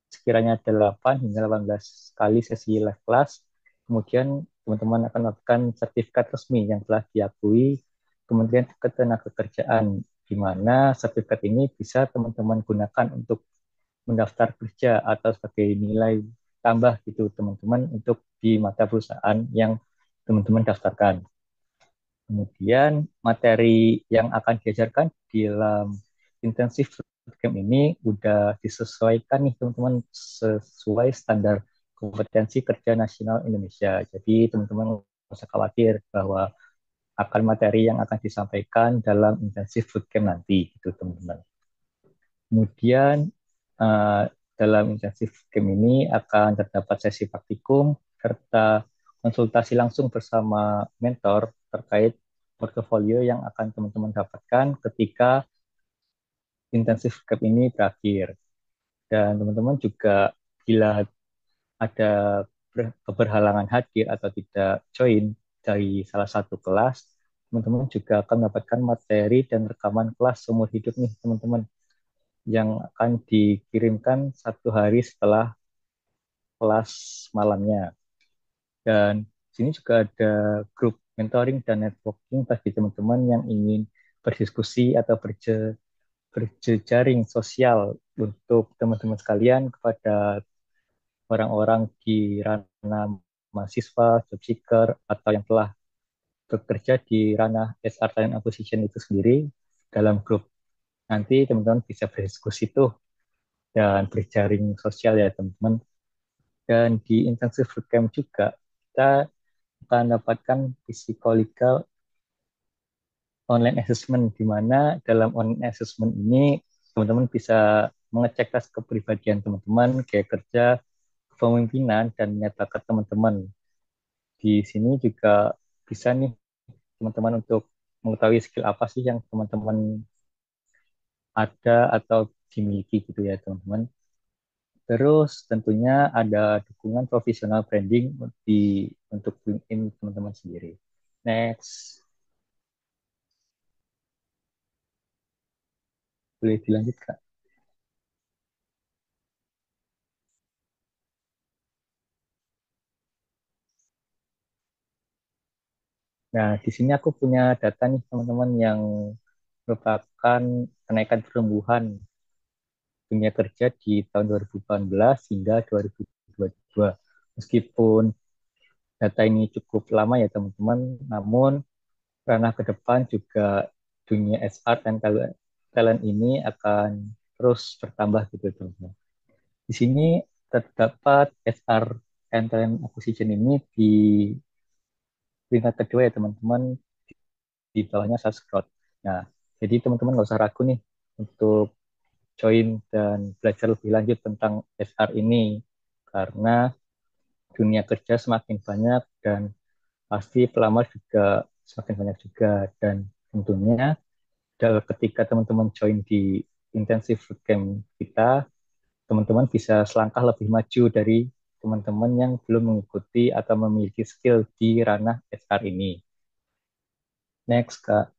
sekiranya 8 hingga 18 kali sesi live class. Kemudian teman-teman akan mendapatkan sertifikat resmi yang telah diakui Kementerian Ketenagakerjaan, di mana sertifikat ini bisa teman-teman gunakan untuk mendaftar kerja atau sebagai nilai tambah gitu teman-teman untuk di mata perusahaan yang teman-teman daftarkan. Kemudian materi yang akan diajarkan di dalam intensif bootcamp ini udah disesuaikan nih teman-teman sesuai standar kompetensi kerja nasional Indonesia. Jadi teman-teman nggak usah khawatir bahwa akan materi yang akan disampaikan dalam intensif bootcamp nanti gitu teman-teman. Kemudian uh, dalam intensif bootcamp ini akan terdapat sesi praktikum serta konsultasi langsung bersama mentor terkait portofolio yang akan teman-teman dapatkan ketika intensif camp ini berakhir. Dan teman-teman juga bila ada keberhalangan hadir atau tidak join dari salah satu kelas, teman-teman juga akan mendapatkan materi dan rekaman kelas seumur hidup nih teman-teman yang akan dikirimkan 1 hari setelah kelas malamnya. Dan sini juga ada grup mentoring dan networking bagi teman-teman yang ingin berdiskusi atau berjejaring sosial untuk teman-teman sekalian kepada orang-orang di ranah mahasiswa, job seeker, atau yang telah bekerja di ranah HR Talent Acquisition itu sendiri dalam grup. Nanti teman-teman bisa berdiskusi tuh dan berjaring sosial ya teman-teman. Dan di intensive bootcamp juga kita akan mendapatkan physical online assessment, di mana dalam online assessment ini teman-teman bisa mengecek tes kepribadian teman-teman, gaya kerja, kepemimpinan, dan minat bakat teman-teman. Di sini juga bisa nih teman-teman untuk mengetahui skill apa sih yang teman-teman ada atau dimiliki gitu ya teman-teman. Terus tentunya ada dukungan profesional branding untuk LinkedIn teman-teman sendiri. Next, boleh dilanjut Kak. Nah, di sini aku punya data nih teman-teman yang merupakan kenaikan pertumbuhan dunia kerja di tahun 2018 hingga 2022. Meskipun data ini cukup lama ya teman-teman, namun ranah ke depan juga dunia HR dan talent talent ini akan terus bertambah gitu teman-teman. Di sini terdapat SR and talent acquisition ini di peringkat kedua ya teman-teman, di bawahnya sales growth. Nah, jadi teman-teman nggak usah ragu nih untuk join dan belajar lebih lanjut tentang SR ini karena dunia kerja semakin banyak dan pasti pelamar juga semakin banyak juga, dan tentunya ketika teman-teman join di intensive bootcamp kita, teman-teman bisa selangkah lebih maju dari teman-teman yang belum mengikuti atau memiliki skill di ranah HR ini. Next, Kak.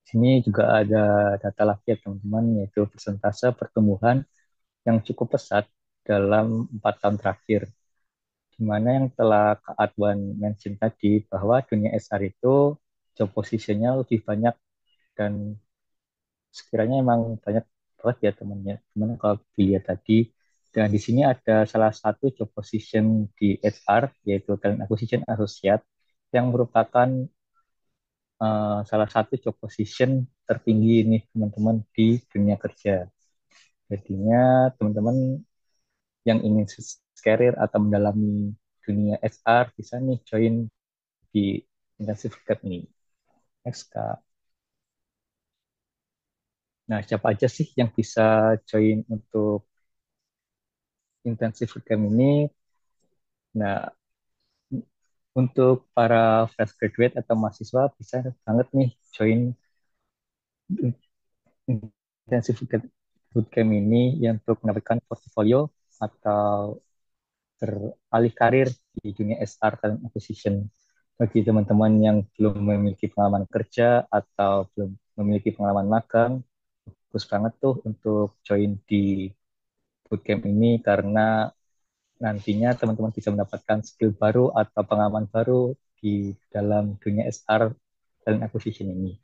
Sini juga ada data lagi ya teman-teman, yaitu persentase pertumbuhan yang cukup pesat dalam 4 tahun terakhir. Di mana yang telah Kak Adwan mention tadi, bahwa dunia SR itu job position-nya lebih banyak dan sekiranya emang banyak banget ya temennya. Teman kalau dilihat tadi, dan di sini ada salah satu job position di HR, yaitu Talent Acquisition Associate, yang merupakan salah satu job position tertinggi nih teman-teman di dunia kerja. Jadinya teman-teman yang ingin karir atau mendalami dunia HR bisa nih join di intensive camp ini. Next, Kak. Nah, siapa aja sih yang bisa join untuk intensive camp ini? Nah, untuk para fresh graduate atau mahasiswa bisa banget nih join intensive bootcamp ini yang untuk mendapatkan portfolio atau beralih karir di dunia SR talent acquisition. Bagi teman-teman yang belum memiliki pengalaman kerja atau belum memiliki pengalaman magang, bagus banget tuh untuk join di bootcamp ini karena nantinya teman-teman bisa mendapatkan skill baru atau pengalaman baru di dalam dunia SR talent acquisition ini.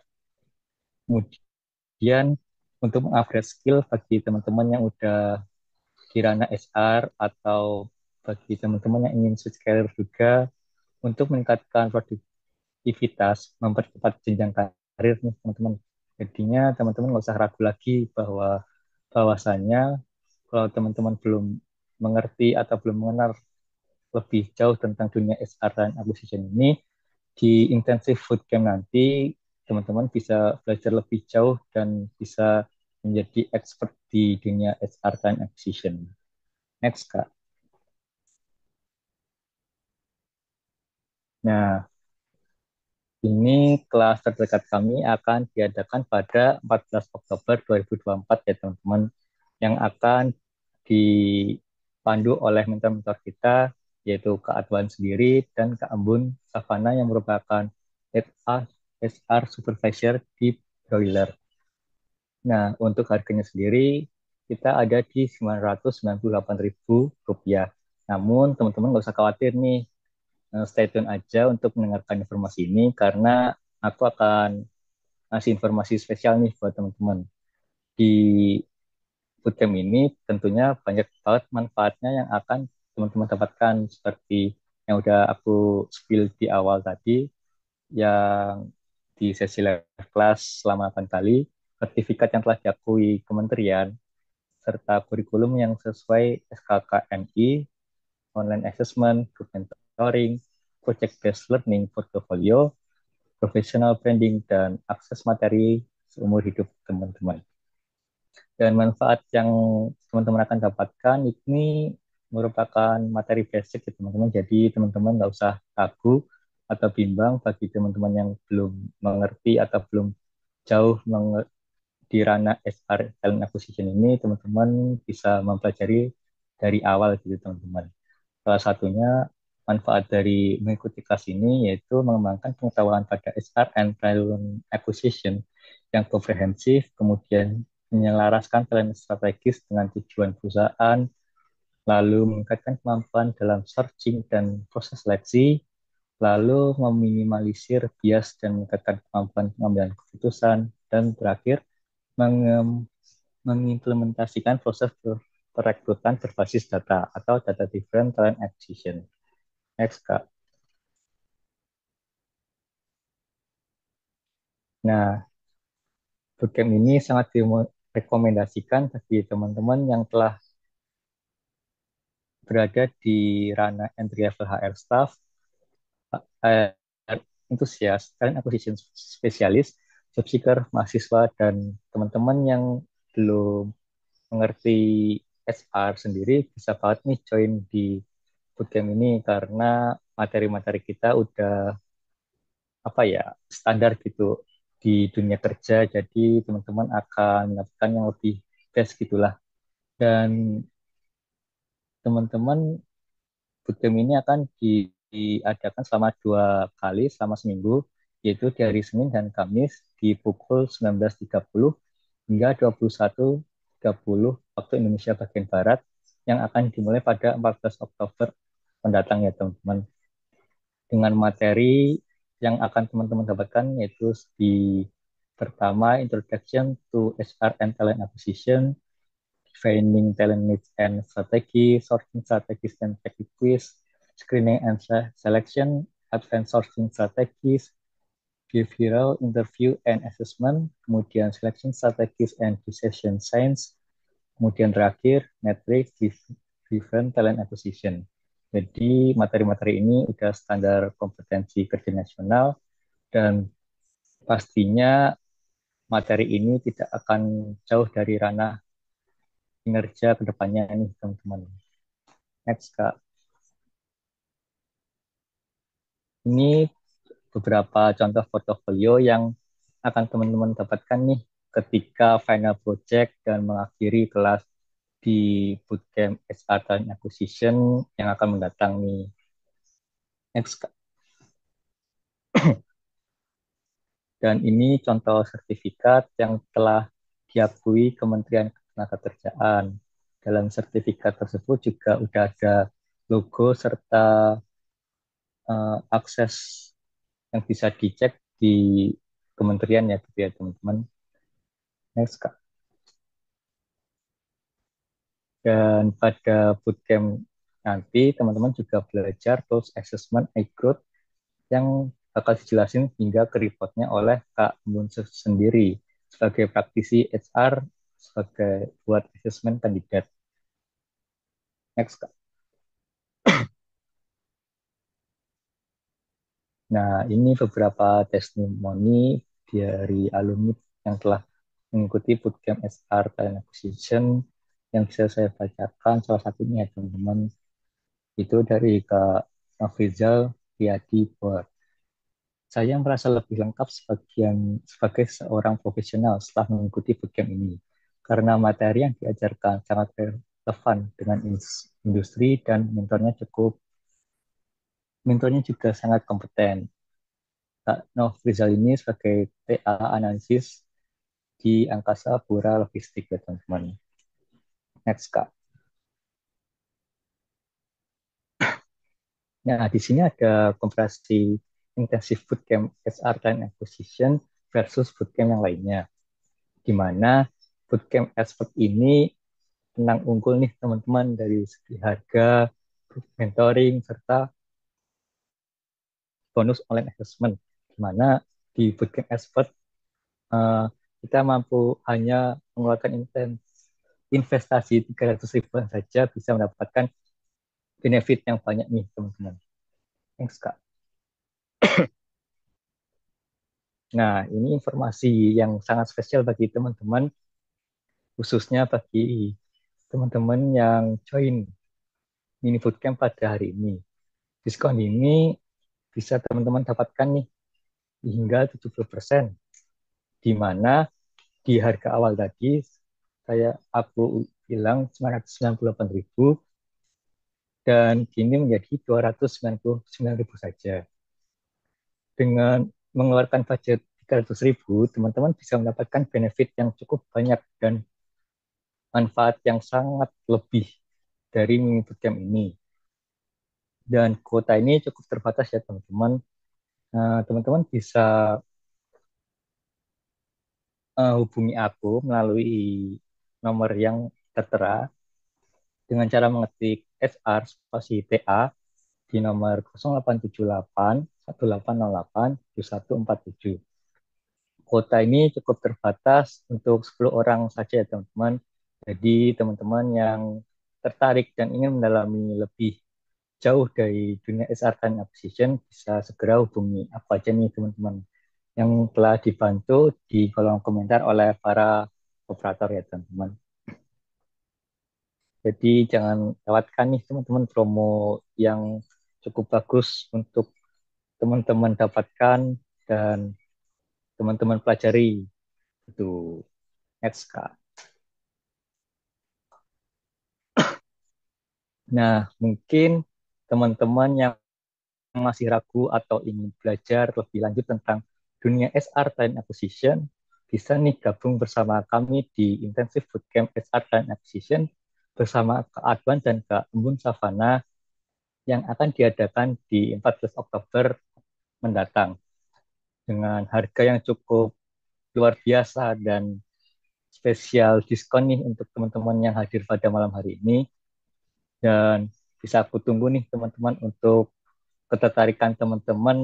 Kemudian untuk mengupgrade skill bagi teman-teman yang udah di ranah SR atau bagi teman-teman yang ingin switch career juga, untuk meningkatkan produktivitas, mempercepat jenjang karir nih teman-teman. Jadinya teman-teman nggak usah ragu lagi bahwasanya kalau teman-teman belum mengerti atau belum mengenal lebih jauh tentang dunia SR dan acquisition ini, di intensive bootcamp nanti teman-teman bisa belajar lebih jauh dan bisa menjadi expert di dunia HR dan acquisition. Next, Kak. Nah, ini kelas terdekat kami akan diadakan pada 14 Oktober 2024 ya teman-teman, yang akan dipandu oleh mentor-mentor kita, yaitu Kak Adwan sendiri dan Kak Ambun Savana yang merupakan HR Supervisor di Broiler. Nah, untuk harganya sendiri kita ada di Rp998.000. Namun teman-teman nggak usah khawatir nih, stay tune aja untuk mendengarkan informasi ini karena aku akan ngasih informasi spesial nih buat teman-teman. Di bootcamp ini tentunya banyak banget manfaatnya yang akan teman-teman dapatkan, seperti yang udah aku spill di awal tadi, yang di sesi live class selama 8 kali, sertifikat yang telah diakui kementerian, serta kurikulum yang sesuai SKKNI, online assessment, group mentoring, project-based learning, portfolio, professional branding, dan akses materi seumur hidup teman-teman. Dan manfaat yang teman-teman akan dapatkan ini merupakan materi basic ya teman-teman. Jadi teman-teman nggak usah ragu atau bimbang bagi teman-teman yang belum mengerti atau belum jauh di ranah SR talent acquisition ini, teman-teman bisa mempelajari dari awal gitu teman-teman. Salah satunya manfaat dari mengikuti kelas ini yaitu mengembangkan pengetahuan pada SR and talent acquisition yang komprehensif, kemudian menyelaraskan talent strategis dengan tujuan perusahaan, lalu meningkatkan kemampuan dalam searching dan proses seleksi, lalu meminimalisir bias dan meningkatkan kemampuan pengambilan keputusan, dan terakhir mengimplementasikan proses perekrutan berbasis data atau data driven talent acquisition. Next, Kak. Nah, bootcamp ini sangat direkomendasikan bagi teman-teman yang telah berada di ranah entry level HR staff, entusias, talent acquisition spesialis, job seeker, mahasiswa, dan teman-teman yang belum mengerti HR sendiri bisa banget nih join di bootcamp ini karena materi-materi kita udah apa ya standar gitu di dunia kerja, jadi teman-teman akan mendapatkan yang lebih best gitulah. Dan teman-teman bootcamp ini akan diadakan selama 2 kali selama seminggu, yaitu di hari Senin dan Kamis di pukul 19.30 hingga 21.30 waktu Indonesia bagian Barat, yang akan dimulai pada 14 Oktober mendatang ya teman-teman. Dengan materi yang akan teman-teman dapatkan yaitu di pertama Introduction to HR and Talent Acquisition, Defining Talent Needs and Strategy, Sourcing Strategies and Practices, Screening and Selection, Advanced Sourcing Strategies, Behavioral Interview and Assessment, kemudian Selection Strategies and Decision Science, kemudian terakhir Metrics Driven Talent Acquisition. Jadi materi-materi ini udah standar kompetensi kerja nasional dan pastinya materi ini tidak akan jauh dari ranah kinerja ke depannya nih teman-teman. Next Kak. Ini beberapa contoh portofolio yang akan teman-teman dapatkan nih ketika final project dan mengakhiri kelas di bootcamp HR Talent Acquisition yang akan mendatang nih. Next Kak. Dan ini contoh sertifikat yang telah diakui Kementerian Ketenagakerjaan. Dalam sertifikat tersebut juga udah ada logo serta akses yang bisa dicek di kementerian ya gitu ya teman-teman. Next Kak. Dan pada bootcamp nanti teman-teman juga belajar tools assessment iGrowth yang bakal dijelasin hingga ke reportnya oleh Kak Mun sendiri sebagai praktisi HR sebagai buat assessment kandidat. Next Kak. Nah, ini beberapa testimoni dari alumni yang telah mengikuti bootcamp SR Talent Acquisition yang bisa saya bacakan salah satunya teman-teman. Itu dari Kak Nafrizal Riyadi Bor. Saya merasa lebih lengkap sebagai seorang profesional setelah mengikuti bootcamp ini karena materi yang diajarkan sangat relevan dengan industri dan mentornya juga sangat kompeten. Kak Nofrizal ini sebagai TA analisis di Angkasa Pura Logistik ya teman-teman. Next Kak. Nah, di sini ada komparasi intensif bootcamp SR dan acquisition versus bootcamp yang lainnya. Di mana bootcamp expert ini menang unggul nih teman-teman dari segi harga, mentoring, serta bonus online assessment. Di mana di bootcamp expert kita mampu hanya mengeluarkan investasi 300 ribuan saja bisa mendapatkan benefit yang banyak nih teman-teman. Thanks Kak. Nah, ini informasi yang sangat spesial bagi teman-teman, khususnya bagi teman-teman yang join mini bootcamp pada hari ini. Diskon ini bisa teman-teman dapatkan nih hingga 70%, di mana di harga awal tadi aku bilang 998.000 dan kini menjadi 299.000 saja. Dengan mengeluarkan budget 300.000, teman-teman bisa mendapatkan benefit yang cukup banyak dan manfaat yang sangat lebih dari mini bootcamp ini. Dan kuota ini cukup terbatas ya teman-teman. Teman-teman bisa hubungi aku melalui nomor yang tertera dengan cara mengetik SR spasi TA di nomor 0878 1808 7147. kuota ini cukup terbatas untuk 10 orang saja ya teman-teman. Jadi teman-teman yang tertarik dan ingin mendalami lebih jauh dari dunia HR Talent Acquisition bisa segera hubungi apa aja nih teman-teman yang telah dibantu di kolom komentar oleh para operator ya teman-teman. Jadi jangan lewatkan nih teman-teman promo yang cukup bagus untuk teman-teman dapatkan dan teman-teman pelajari itu next Kak. Nah, mungkin teman-teman yang masih ragu atau ingin belajar lebih lanjut tentang dunia SR Talent Acquisition, bisa nih gabung bersama kami di Intensive Bootcamp SR Talent Acquisition bersama Kak Adwan dan Kak Embun Savana yang akan diadakan di 14 Oktober mendatang dengan harga yang cukup luar biasa dan spesial diskon nih untuk teman-teman yang hadir pada malam hari ini. Dan bisa aku tunggu nih teman-teman untuk ketertarikan teman-teman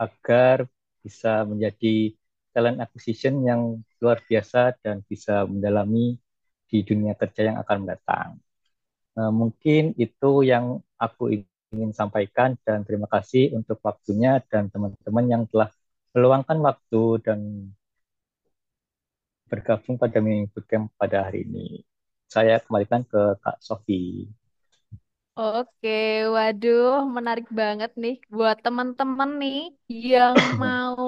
agar bisa menjadi talent acquisition yang luar biasa dan bisa mendalami di dunia kerja yang akan mendatang. Mungkin itu yang aku ingin sampaikan dan terima kasih untuk waktunya dan teman-teman yang telah meluangkan waktu dan bergabung pada mini bootcamp pada hari ini. Saya kembalikan ke Kak Sofi. Oke, waduh, menarik banget nih buat teman-teman nih yang mau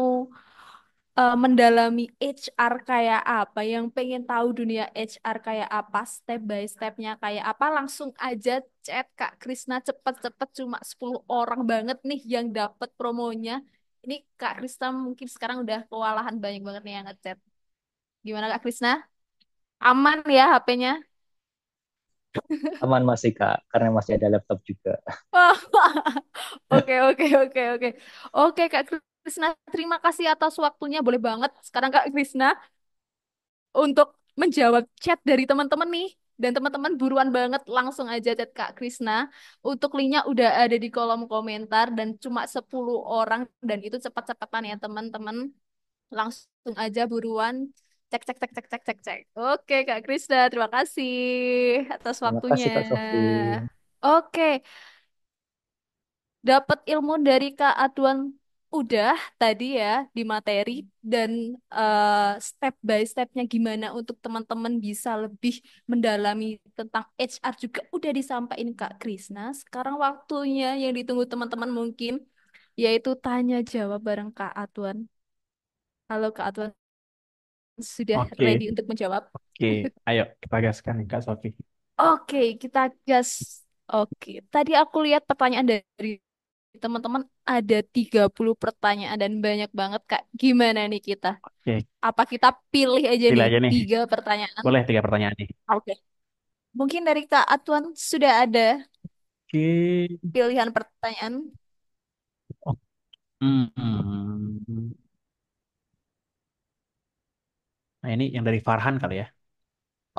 mendalami HR kayak apa, yang pengen tahu dunia HR kayak apa, step by stepnya kayak apa, langsung aja chat Kak Krisna cepet-cepet, cuma 10 orang banget nih yang dapat promonya. Ini Kak Krisna mungkin sekarang udah kewalahan banyak banget nih yang ngechat. Gimana Kak Krisna? Aman ya HP-nya? Aman masih Kak, karena masih ada laptop juga. Oke, oke, oke, oke. Oke, Kak Krisna, terima kasih atas waktunya. Boleh banget sekarang Kak Krisna untuk menjawab chat dari teman-teman nih. Dan teman-teman buruan banget langsung aja chat Kak Krisna. Untuk linknya udah ada di kolom komentar dan cuma 10 orang dan itu cepat-cepatan ya teman-teman. Langsung aja buruan cek cek cek cek cek cek cek. Oke Kak Krisna, terima kasih atas Terima waktunya. kasih Kak Sofi. Oke, dapat ilmu dari Kak Aduan udah tadi ya di materi dan step by stepnya gimana untuk teman-teman bisa lebih mendalami tentang HR juga udah disampaikan Kak Krisna. Sekarang waktunya yang ditunggu teman-teman mungkin yaitu tanya jawab bareng Kak Aduan. Halo Kak Aduan, sudah Oke, ready untuk menjawab? oke. Ayo kita gaskan nih Kak Sofi. Oke, kita gas. Oke, tadi aku lihat pertanyaan dari teman-teman ada 30 pertanyaan dan banyak banget Kak. Gimana nih kita? Oke, Apa kita pilih aja pilih nih aja nih. 3 pertanyaan? Boleh 3 pertanyaan nih. Oke. Mungkin dari Kak Atuan sudah ada Oke. pilihan pertanyaan. Oh, hmm. Nah ini yang dari Farhan kali ya.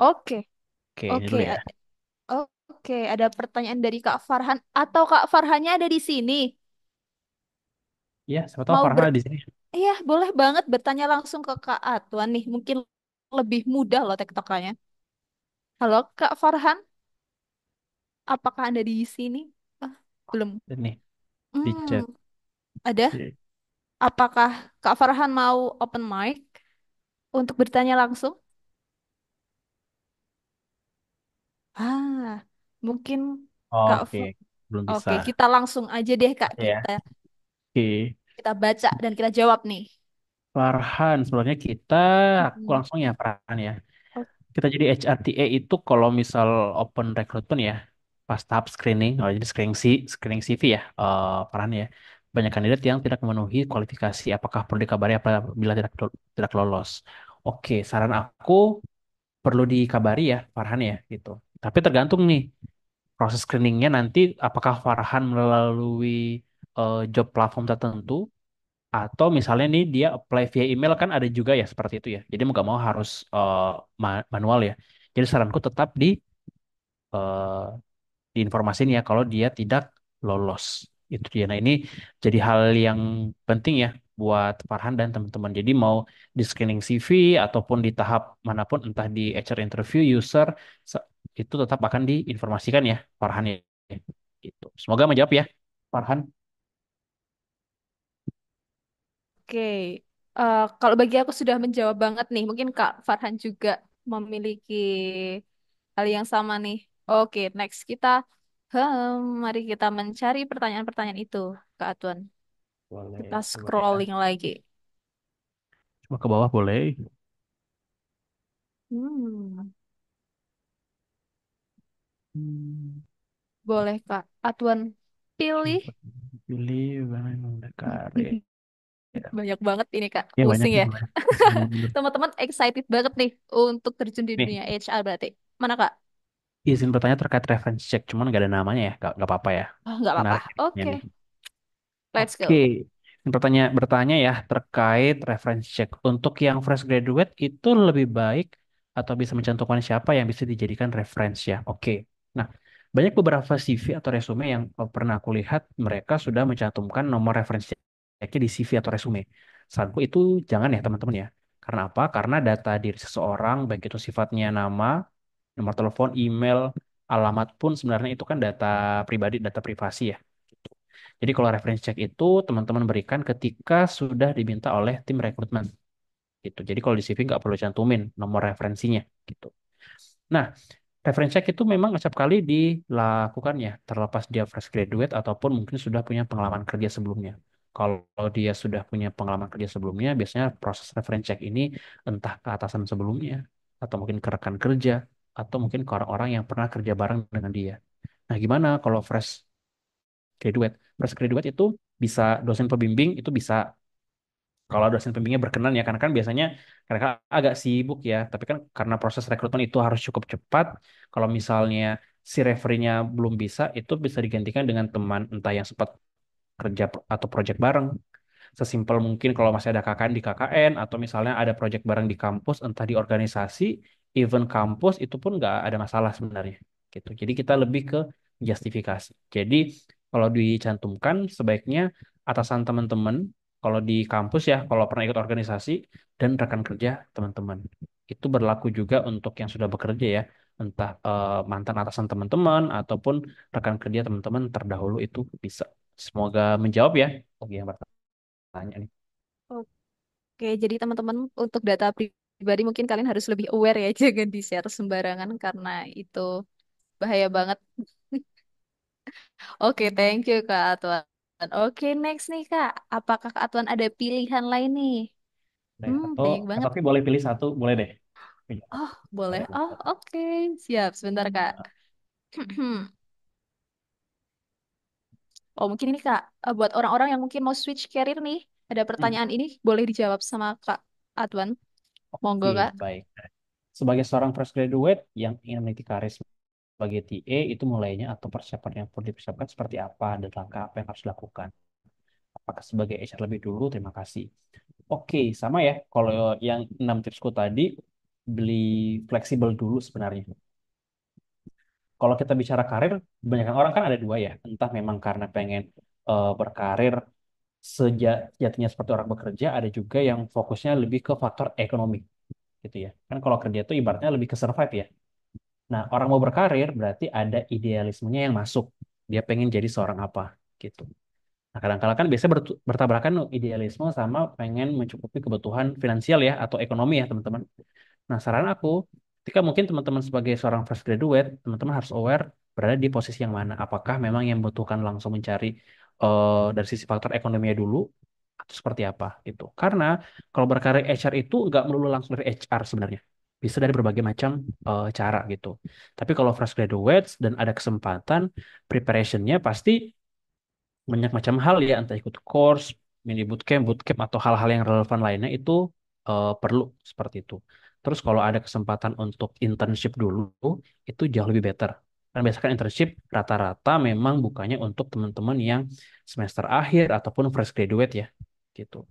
Oke, Oke, ini oke, dulu ya. oke. Ada pertanyaan dari Kak Farhan atau Kak Farhannya ada di sini? Iya, siapa tahu Mau Farhan ber, ada di sini. iya boleh banget bertanya langsung ke Kak Atuan nih. Mungkin lebih mudah loh tektokannya. Halo Kak Farhan, apakah Anda di sini? Ah, belum. Dan nih di chat. Hmm, ada. Oke. Apakah Kak Farhan mau open mic untuk bertanya langsung? Ah, mungkin Kak. Oke, belum bisa. Oke, kita langsung aja deh Kak. Oke ya. Oke. Kita baca dan kita jawab nih. Farhan, sebenarnya aku Mm-mm. langsung ya Farhan ya. O- Kita jadi HRTA itu kalau misal open recruitment ya, pas tahap screening, jadi screening CV ya, Farhan ya. Banyak kandidat yang tidak memenuhi kualifikasi, apakah perlu dikabari apabila tidak lolos. Oke, saran aku perlu dikabari ya Farhan ya gitu. Tapi tergantung nih proses screeningnya nanti apakah Farhan melalui job platform tertentu atau misalnya nih dia apply via email kan ada juga ya seperti itu ya. Jadi mau gak mau harus manual ya. Jadi saranku tetap eh, diinformasin ya kalau dia tidak lolos. Itu dia. Nah ini jadi hal yang penting ya buat Farhan dan teman-teman. Jadi mau di screening CV ataupun di tahap manapun, entah di HR interview, user, itu tetap akan diinformasikan ya Farhan ya. Gitu. Semoga menjawab ya Farhan. Oke, kalau bagi aku sudah menjawab banget nih. Mungkin Kak Farhan juga memiliki hal yang sama nih. Oke, next kita, mari kita mencari pertanyaan-pertanyaan itu, Kak Atuan. Kita Boleh, coba ya. scrolling lagi. Coba ke bawah boleh. Hmm, Hmm. boleh Kak Atuan pilih. Pilih mana yang karir. Banyak banget ini Kak, Ya banyak pusing nih ya. boleh. Mundur. Teman-teman excited banget nih untuk terjun di Nih, dunia HR berarti. Mana Kak? izin bertanya terkait reference check, cuman nggak ada namanya ya, nggak apa-apa ya. Oh, nggak apa-apa. Menarik ini Oke, nih. let's Oke, go. bertanya ya terkait reference check. Untuk yang fresh graduate itu lebih baik atau bisa mencantumkan siapa yang bisa dijadikan reference ya. Oke. Nah, banyak beberapa CV atau resume yang pernah aku lihat mereka sudah mencantumkan nomor reference checknya di CV atau resume. Saranku itu jangan ya teman-teman ya. Karena apa? Karena data diri seseorang, baik itu sifatnya nama, nomor telepon, email, alamat pun sebenarnya itu kan data pribadi, data privasi ya. Jadi kalau reference check itu teman-teman berikan ketika sudah diminta oleh tim rekrutmen gitu. Jadi kalau di CV nggak perlu cantumin nomor referensinya gitu. Nah, reference check itu memang acap kali dilakukan ya, terlepas dia fresh graduate ataupun mungkin sudah punya pengalaman kerja sebelumnya. Kalau dia sudah punya pengalaman kerja sebelumnya, biasanya proses reference check ini entah ke atasan sebelumnya, atau mungkin ke rekan kerja, atau mungkin ke orang-orang yang pernah kerja bareng dengan dia. Nah, gimana kalau fresh graduate? Fresh graduate itu bisa dosen pembimbing, itu bisa kalau dosen pembimbingnya berkenan ya, karena kan biasanya mereka agak sibuk ya, tapi kan karena proses rekrutmen itu harus cukup cepat. Kalau misalnya si referee-nya belum bisa, itu bisa digantikan dengan teman entah yang sempat kerja atau project bareng. Sesimpel mungkin kalau masih ada KKN di KKN atau misalnya ada project bareng di kampus, entah di organisasi, event kampus itu pun nggak ada masalah sebenarnya. Gitu. Jadi kita lebih ke justifikasi. Jadi kalau dicantumkan sebaiknya atasan teman-teman, kalau di kampus ya, kalau pernah ikut organisasi dan rekan kerja teman-teman. Itu berlaku juga untuk yang sudah bekerja ya, entah mantan atasan teman-teman ataupun rekan kerja teman-teman terdahulu itu bisa. Semoga menjawab ya. Oke, yang bertanya nih. Oke, jadi teman-teman untuk data pribadi mungkin kalian harus lebih aware ya, jangan di-share sembarangan karena itu bahaya banget. Oke, thank you Kak Atuan. Oke, next nih Kak. Apakah Kak Atuan ada pilihan lain nih? Deh. Atau Banyak banget. tapi boleh pilih satu, boleh deh. Pilih satu. Oh, boleh. Boleh pilih Oh, satu. oke. Siap, sebentar Kak. Oh, mungkin ini Kak, buat orang-orang yang mungkin mau switch career nih, ada Hmm. pertanyaan ini boleh dijawab sama Kak Atuan. Monggo Oke, Kak. baik. Sebagai seorang fresh graduate yang ingin meniti karir sebagai TA, itu mulainya atau persiapan yang perlu dipersiapkan seperti apa dan langkah apa yang harus dilakukan. Apakah sebagai HR lebih dulu? Terima kasih. Oke, sama ya. Kalau yang 6 tipsku tadi, beli fleksibel dulu sebenarnya. Kalau kita bicara karir, kebanyakan orang kan ada dua ya. Entah memang karena pengen berkarir sejatinya seperti orang bekerja, ada juga yang fokusnya lebih ke faktor ekonomi gitu ya. Kan kalau kerja itu ibaratnya lebih ke survive ya. Nah, orang mau berkarir berarti ada idealismenya yang masuk. Dia pengen jadi seorang apa gitu. Nah, kadang-kala kan biasanya bertabrakan tuh idealisme sama pengen mencukupi kebutuhan finansial ya atau ekonomi ya teman-teman. Nah, saran aku, ketika mungkin teman-teman sebagai seorang fresh graduate, teman-teman harus aware berada di posisi yang mana. Apakah memang yang membutuhkan langsung mencari dari sisi faktor ekonominya dulu, atau seperti apa gitu. Karena kalau berkarir HR itu nggak melulu langsung dari HR sebenarnya. Bisa dari berbagai macam cara gitu. Tapi kalau fresh graduates dan ada kesempatan, preparationnya pasti banyak macam hal ya, entah ikut course, mini bootcamp atau hal-hal yang relevan lainnya itu perlu seperti itu. Terus kalau ada kesempatan untuk internship dulu, itu jauh lebih better. Kan biasanya kan internship rata-rata memang bukannya untuk teman-teman yang semester akhir ataupun fresh graduate ya, gitu.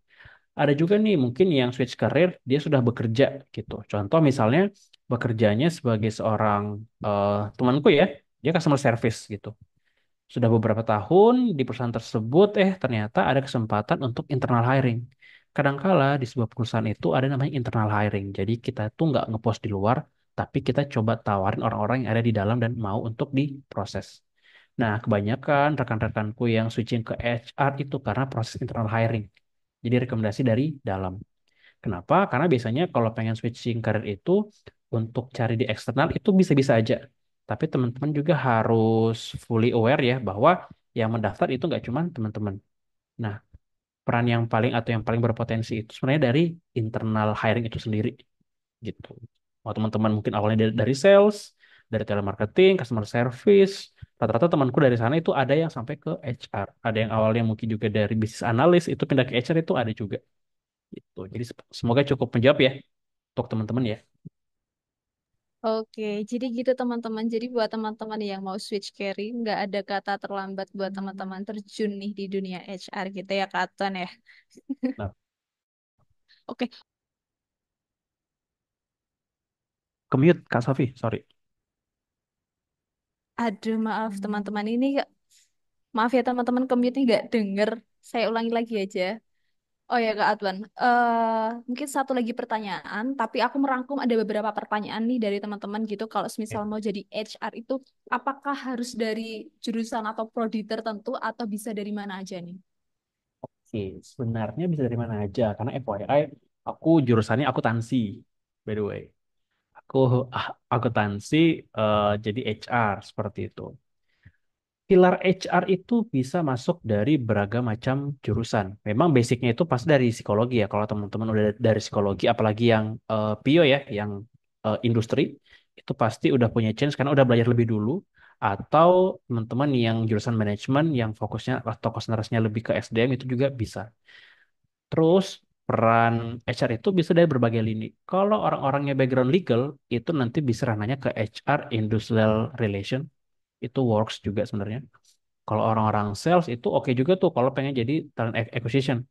Ada juga nih mungkin yang switch career, dia sudah bekerja gitu. Contoh misalnya bekerjanya sebagai seorang temanku ya, dia customer service gitu. Sudah beberapa tahun di perusahaan tersebut, ternyata ada kesempatan untuk internal hiring. Kadangkala di sebuah perusahaan itu ada namanya internal hiring. Jadi kita tuh nggak ngepost di luar, tapi kita coba tawarin orang-orang yang ada di dalam dan mau untuk diproses. Nah, kebanyakan rekan-rekanku yang switching ke HR itu karena proses internal hiring. Jadi rekomendasi dari dalam. Kenapa? Karena biasanya kalau pengen switching karir itu untuk cari di eksternal itu bisa-bisa aja. Tapi teman-teman juga harus fully aware ya bahwa yang mendaftar itu nggak cuma teman-teman. Nah, peran yang paling atau yang paling berpotensi itu sebenarnya dari internal hiring itu sendiri gitu. Mau teman-teman mungkin awalnya dari sales, dari telemarketing, customer service, rata-rata temanku dari sana itu ada yang sampai ke HR, ada yang awalnya mungkin juga dari bisnis analis itu pindah ke HR itu ada juga gitu. Jadi semoga cukup menjawab ya untuk teman-teman ya. Oke, jadi gitu teman-teman. Jadi buat teman-teman yang mau switch career, nggak ada kata terlambat buat teman-teman terjun nih di dunia HR gitu ya, Kak Tuan ya. Nah, Oke, commute Kak Sofi, sorry. aduh maaf teman-teman ini maaf ya teman-teman commute nggak denger. Saya ulangi lagi aja. Oh ya Kak Adwan, mungkin satu lagi pertanyaan, tapi aku merangkum ada beberapa pertanyaan nih dari teman-teman gitu. Kalau misal mau jadi HR itu, apakah harus dari jurusan atau prodi tertentu atau bisa dari mana aja nih? Oke, sebenarnya bisa dari mana aja karena FYI aku jurusannya akuntansi by the way. Aku akuntansi jadi HR seperti itu. Pilar HR itu bisa masuk dari beragam macam jurusan. Memang basicnya itu pasti dari psikologi ya. Kalau teman-teman udah dari psikologi, apalagi yang PIO ya, yang industri, itu pasti udah punya chance karena udah belajar lebih dulu. Atau teman-teman yang jurusan manajemen yang fokusnya atau konsentrasinya lebih ke SDM itu juga bisa. Terus peran HR itu bisa dari berbagai lini. Kalau orang-orangnya background legal, itu nanti bisa ranahnya ke HR Industrial Relation, itu works juga sebenarnya. Kalau orang-orang sales itu oke juga tuh kalau pengen jadi talent acquisition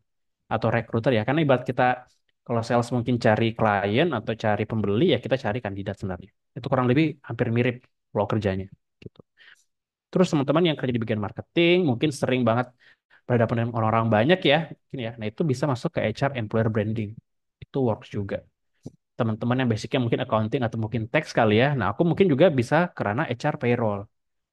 atau recruiter ya. Karena ibarat kita kalau sales mungkin cari klien atau cari pembeli ya kita cari kandidat sebenarnya. Itu kurang lebih hampir mirip flow kerjanya gitu. Terus teman-teman yang kerja di bagian marketing mungkin sering banget berhadapan dengan orang-orang banyak ya, mungkin ya. Nah, itu bisa masuk ke HR employer branding. Itu works juga. Teman-teman yang basicnya mungkin accounting atau mungkin tax kali ya. Nah, aku mungkin juga bisa kerana HR payroll.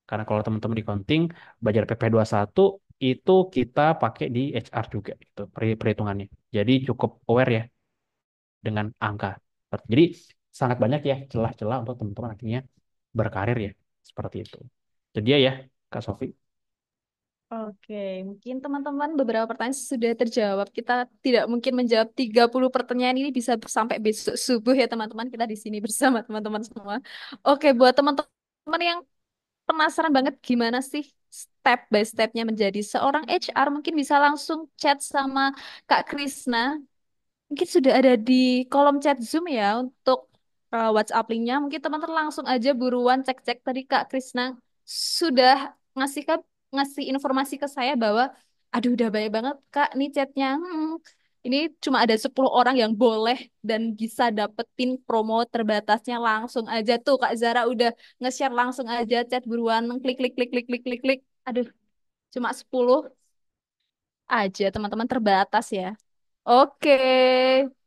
Karena kalau teman-teman di accounting belajar PP21 itu kita pakai di HR juga itu perhitungannya. Jadi cukup aware ya dengan angka. Jadi sangat banyak ya celah-celah untuk teman-teman akhirnya berkarir ya seperti itu. Jadi dia ya Kak Sofi. Oke, mungkin teman-teman beberapa pertanyaan sudah terjawab. Kita tidak mungkin menjawab 30 pertanyaan ini bisa sampai besok subuh ya teman-teman. Kita di sini bersama teman-teman semua. Oke, buat teman-teman yang penasaran banget gimana sih step by stepnya menjadi seorang HR, mungkin bisa langsung chat sama Kak Krisna. Mungkin sudah ada di kolom chat Zoom ya untuk WhatsApp linknya. Mungkin teman-teman langsung aja buruan cek-cek tadi Kak Krisna sudah ngasih informasi ke saya bahwa aduh udah banyak banget Kak nih chatnya. Ini cuma ada 10 orang yang boleh dan bisa dapetin promo terbatasnya langsung aja tuh Kak Zara udah nge-share langsung aja chat buruan klik klik klik klik klik klik klik. Aduh, cuma 10 aja teman-teman terbatas ya. Oke,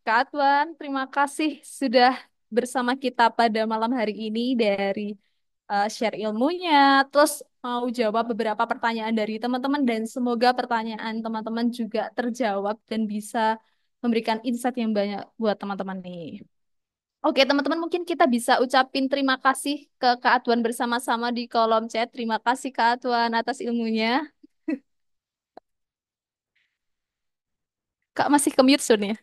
Kak Tuan, terima kasih sudah bersama kita pada malam hari ini dari share ilmunya, terus mau jawab beberapa pertanyaan dari teman-teman dan semoga pertanyaan teman-teman juga terjawab dan bisa memberikan insight yang banyak buat teman-teman nih. Oke, teman-teman mungkin kita bisa ucapin terima kasih ke Kak Tuan bersama-sama di kolom chat. Terima kasih Kak Tuan atas ilmunya. Kak masih commute soon ya?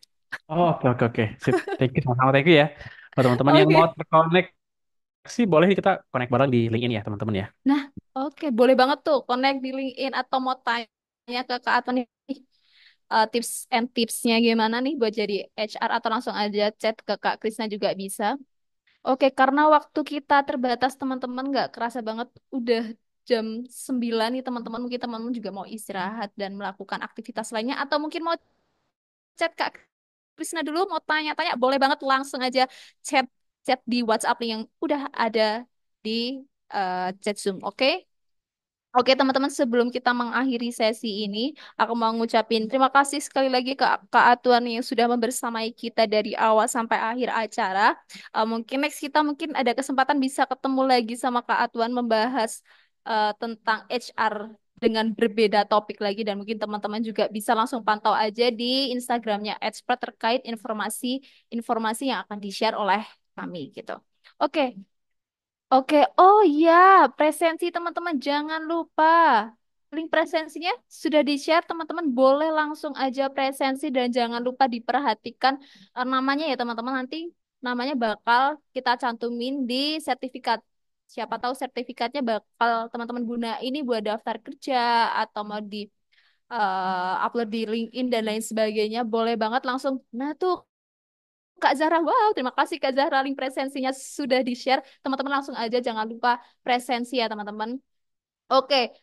Oh, oke oke oke. Sip. Thank you sama-sama thank you ya. Buat teman-teman yang mau Oke. terkoneksi boleh kita connect bareng di LinkedIn ya teman-teman ya. Nah, oke, boleh banget tuh connect di LinkedIn atau mau tanya ke Kak Atman nih tips and tipsnya gimana nih buat jadi HR atau langsung aja chat ke Kak Krisna juga bisa. Oke, karena waktu kita terbatas teman-teman nggak kerasa banget udah jam 9 nih teman-teman mungkin teman-teman juga mau istirahat dan melakukan aktivitas lainnya atau mungkin mau chat Kak Krisna dulu mau tanya-tanya boleh banget langsung aja chat chat di WhatsApp yang udah ada di chat Zoom, oke? Oke, teman-teman, sebelum kita mengakhiri sesi ini, aku mau ngucapin terima kasih sekali lagi ke Kak Atuan yang sudah membersamai kita dari awal sampai akhir acara. Mungkin next kita mungkin ada kesempatan bisa ketemu lagi sama Kak Atuan membahas tentang HR dengan berbeda topik lagi dan mungkin teman-teman juga bisa langsung pantau aja di Instagramnya Expert terkait informasi yang akan di-share oleh kami gitu. Oke, Oke, oh iya, presensi teman-teman jangan lupa. Link presensinya sudah di-share, teman-teman boleh langsung aja presensi dan jangan lupa diperhatikan namanya ya teman-teman. Nanti namanya bakal kita cantumin di sertifikat. Siapa tahu sertifikatnya bakal teman-teman guna ini buat daftar kerja atau mau di upload di LinkedIn dan lain sebagainya. Boleh banget langsung. Nah tuh Kak Zahra, wow, terima kasih Kak Zahra, link presensinya sudah di-share. Teman-teman langsung aja, jangan lupa presensi ya teman-teman. Oke,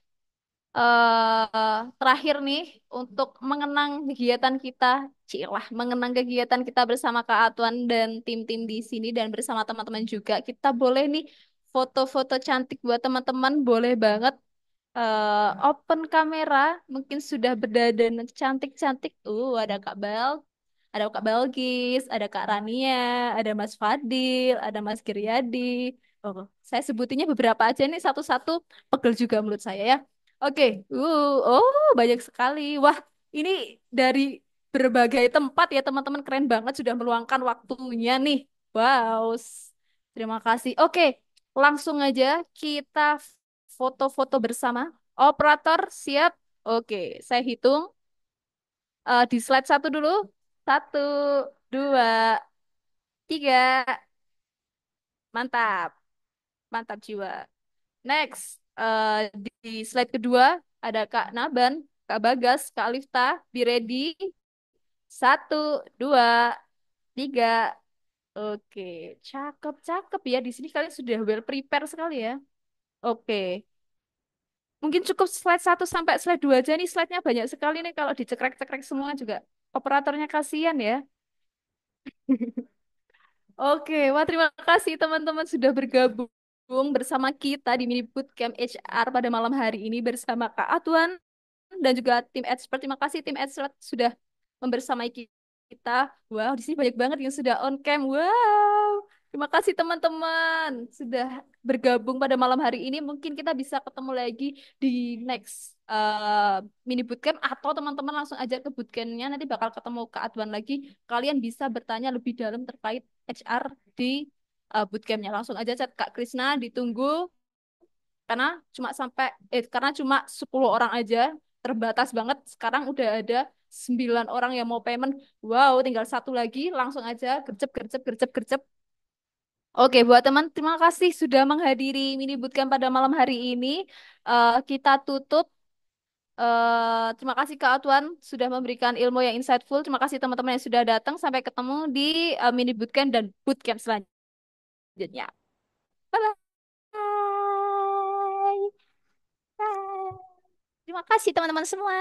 terakhir nih, untuk mengenang kegiatan kita, cilah, mengenang kegiatan kita bersama Kak Atuan dan tim-tim di sini dan bersama teman-teman juga, kita boleh nih foto-foto cantik buat teman-teman, boleh banget open kamera, mungkin sudah berdandan cantik-cantik. Ada Kak Bel, ada Kak Belgis, ada Kak Rania, ada Mas Fadil, ada Mas Giryadi. Oh, saya sebutinnya beberapa aja nih satu-satu, pegel juga menurut saya ya. Oke, banyak sekali. Wah, ini dari berbagai tempat ya teman-teman, keren banget sudah meluangkan waktunya nih. Wow, terima kasih. Oke, langsung aja kita foto-foto bersama. Operator siap? Oke, saya hitung. Di slide satu dulu. Satu, dua, tiga. Mantap, mantap jiwa. Next, di slide kedua ada Kak Naban, Kak Bagas, Kak Alifta. Be ready. Satu, dua, tiga. Oke, cakep, cakep ya. Di sini kalian sudah well prepare sekali ya. Oke. Mungkin cukup slide satu sampai slide 2 aja nih. Slide-nya banyak sekali nih. Kalau dicekrek-cekrek semua juga. Operatornya kasihan ya. Oke, wah terima kasih teman-teman sudah bergabung bersama kita di Mini Bootcamp HR pada malam hari ini bersama Kak Atuan dan juga tim expert. Terima kasih tim expert sudah membersamai kita. Wow, di sini banyak banget yang sudah on cam. Wow, terima kasih teman-teman sudah bergabung pada malam hari ini. Mungkin kita bisa ketemu lagi di next mini bootcamp atau teman-teman langsung aja ke bootcampnya. Nanti bakal ketemu Kak Adwan lagi. Kalian bisa bertanya lebih dalam terkait HR di bootcampnya. Langsung aja chat Kak Krisna, ditunggu karena karena cuma 10 orang aja, terbatas banget. Sekarang udah ada 9 orang yang mau payment. Wow, tinggal satu lagi, langsung aja gercep gercep gercep gercep. Oke, buat teman, terima kasih sudah menghadiri mini bootcamp pada malam hari ini. Kita tutup. Terima kasih Kak Atuan sudah memberikan ilmu yang insightful. Terima kasih teman-teman yang sudah datang. Sampai ketemu di mini bootcamp dan bootcamp selanjutnya. Bye-bye. Bye. Terima kasih teman-teman semua.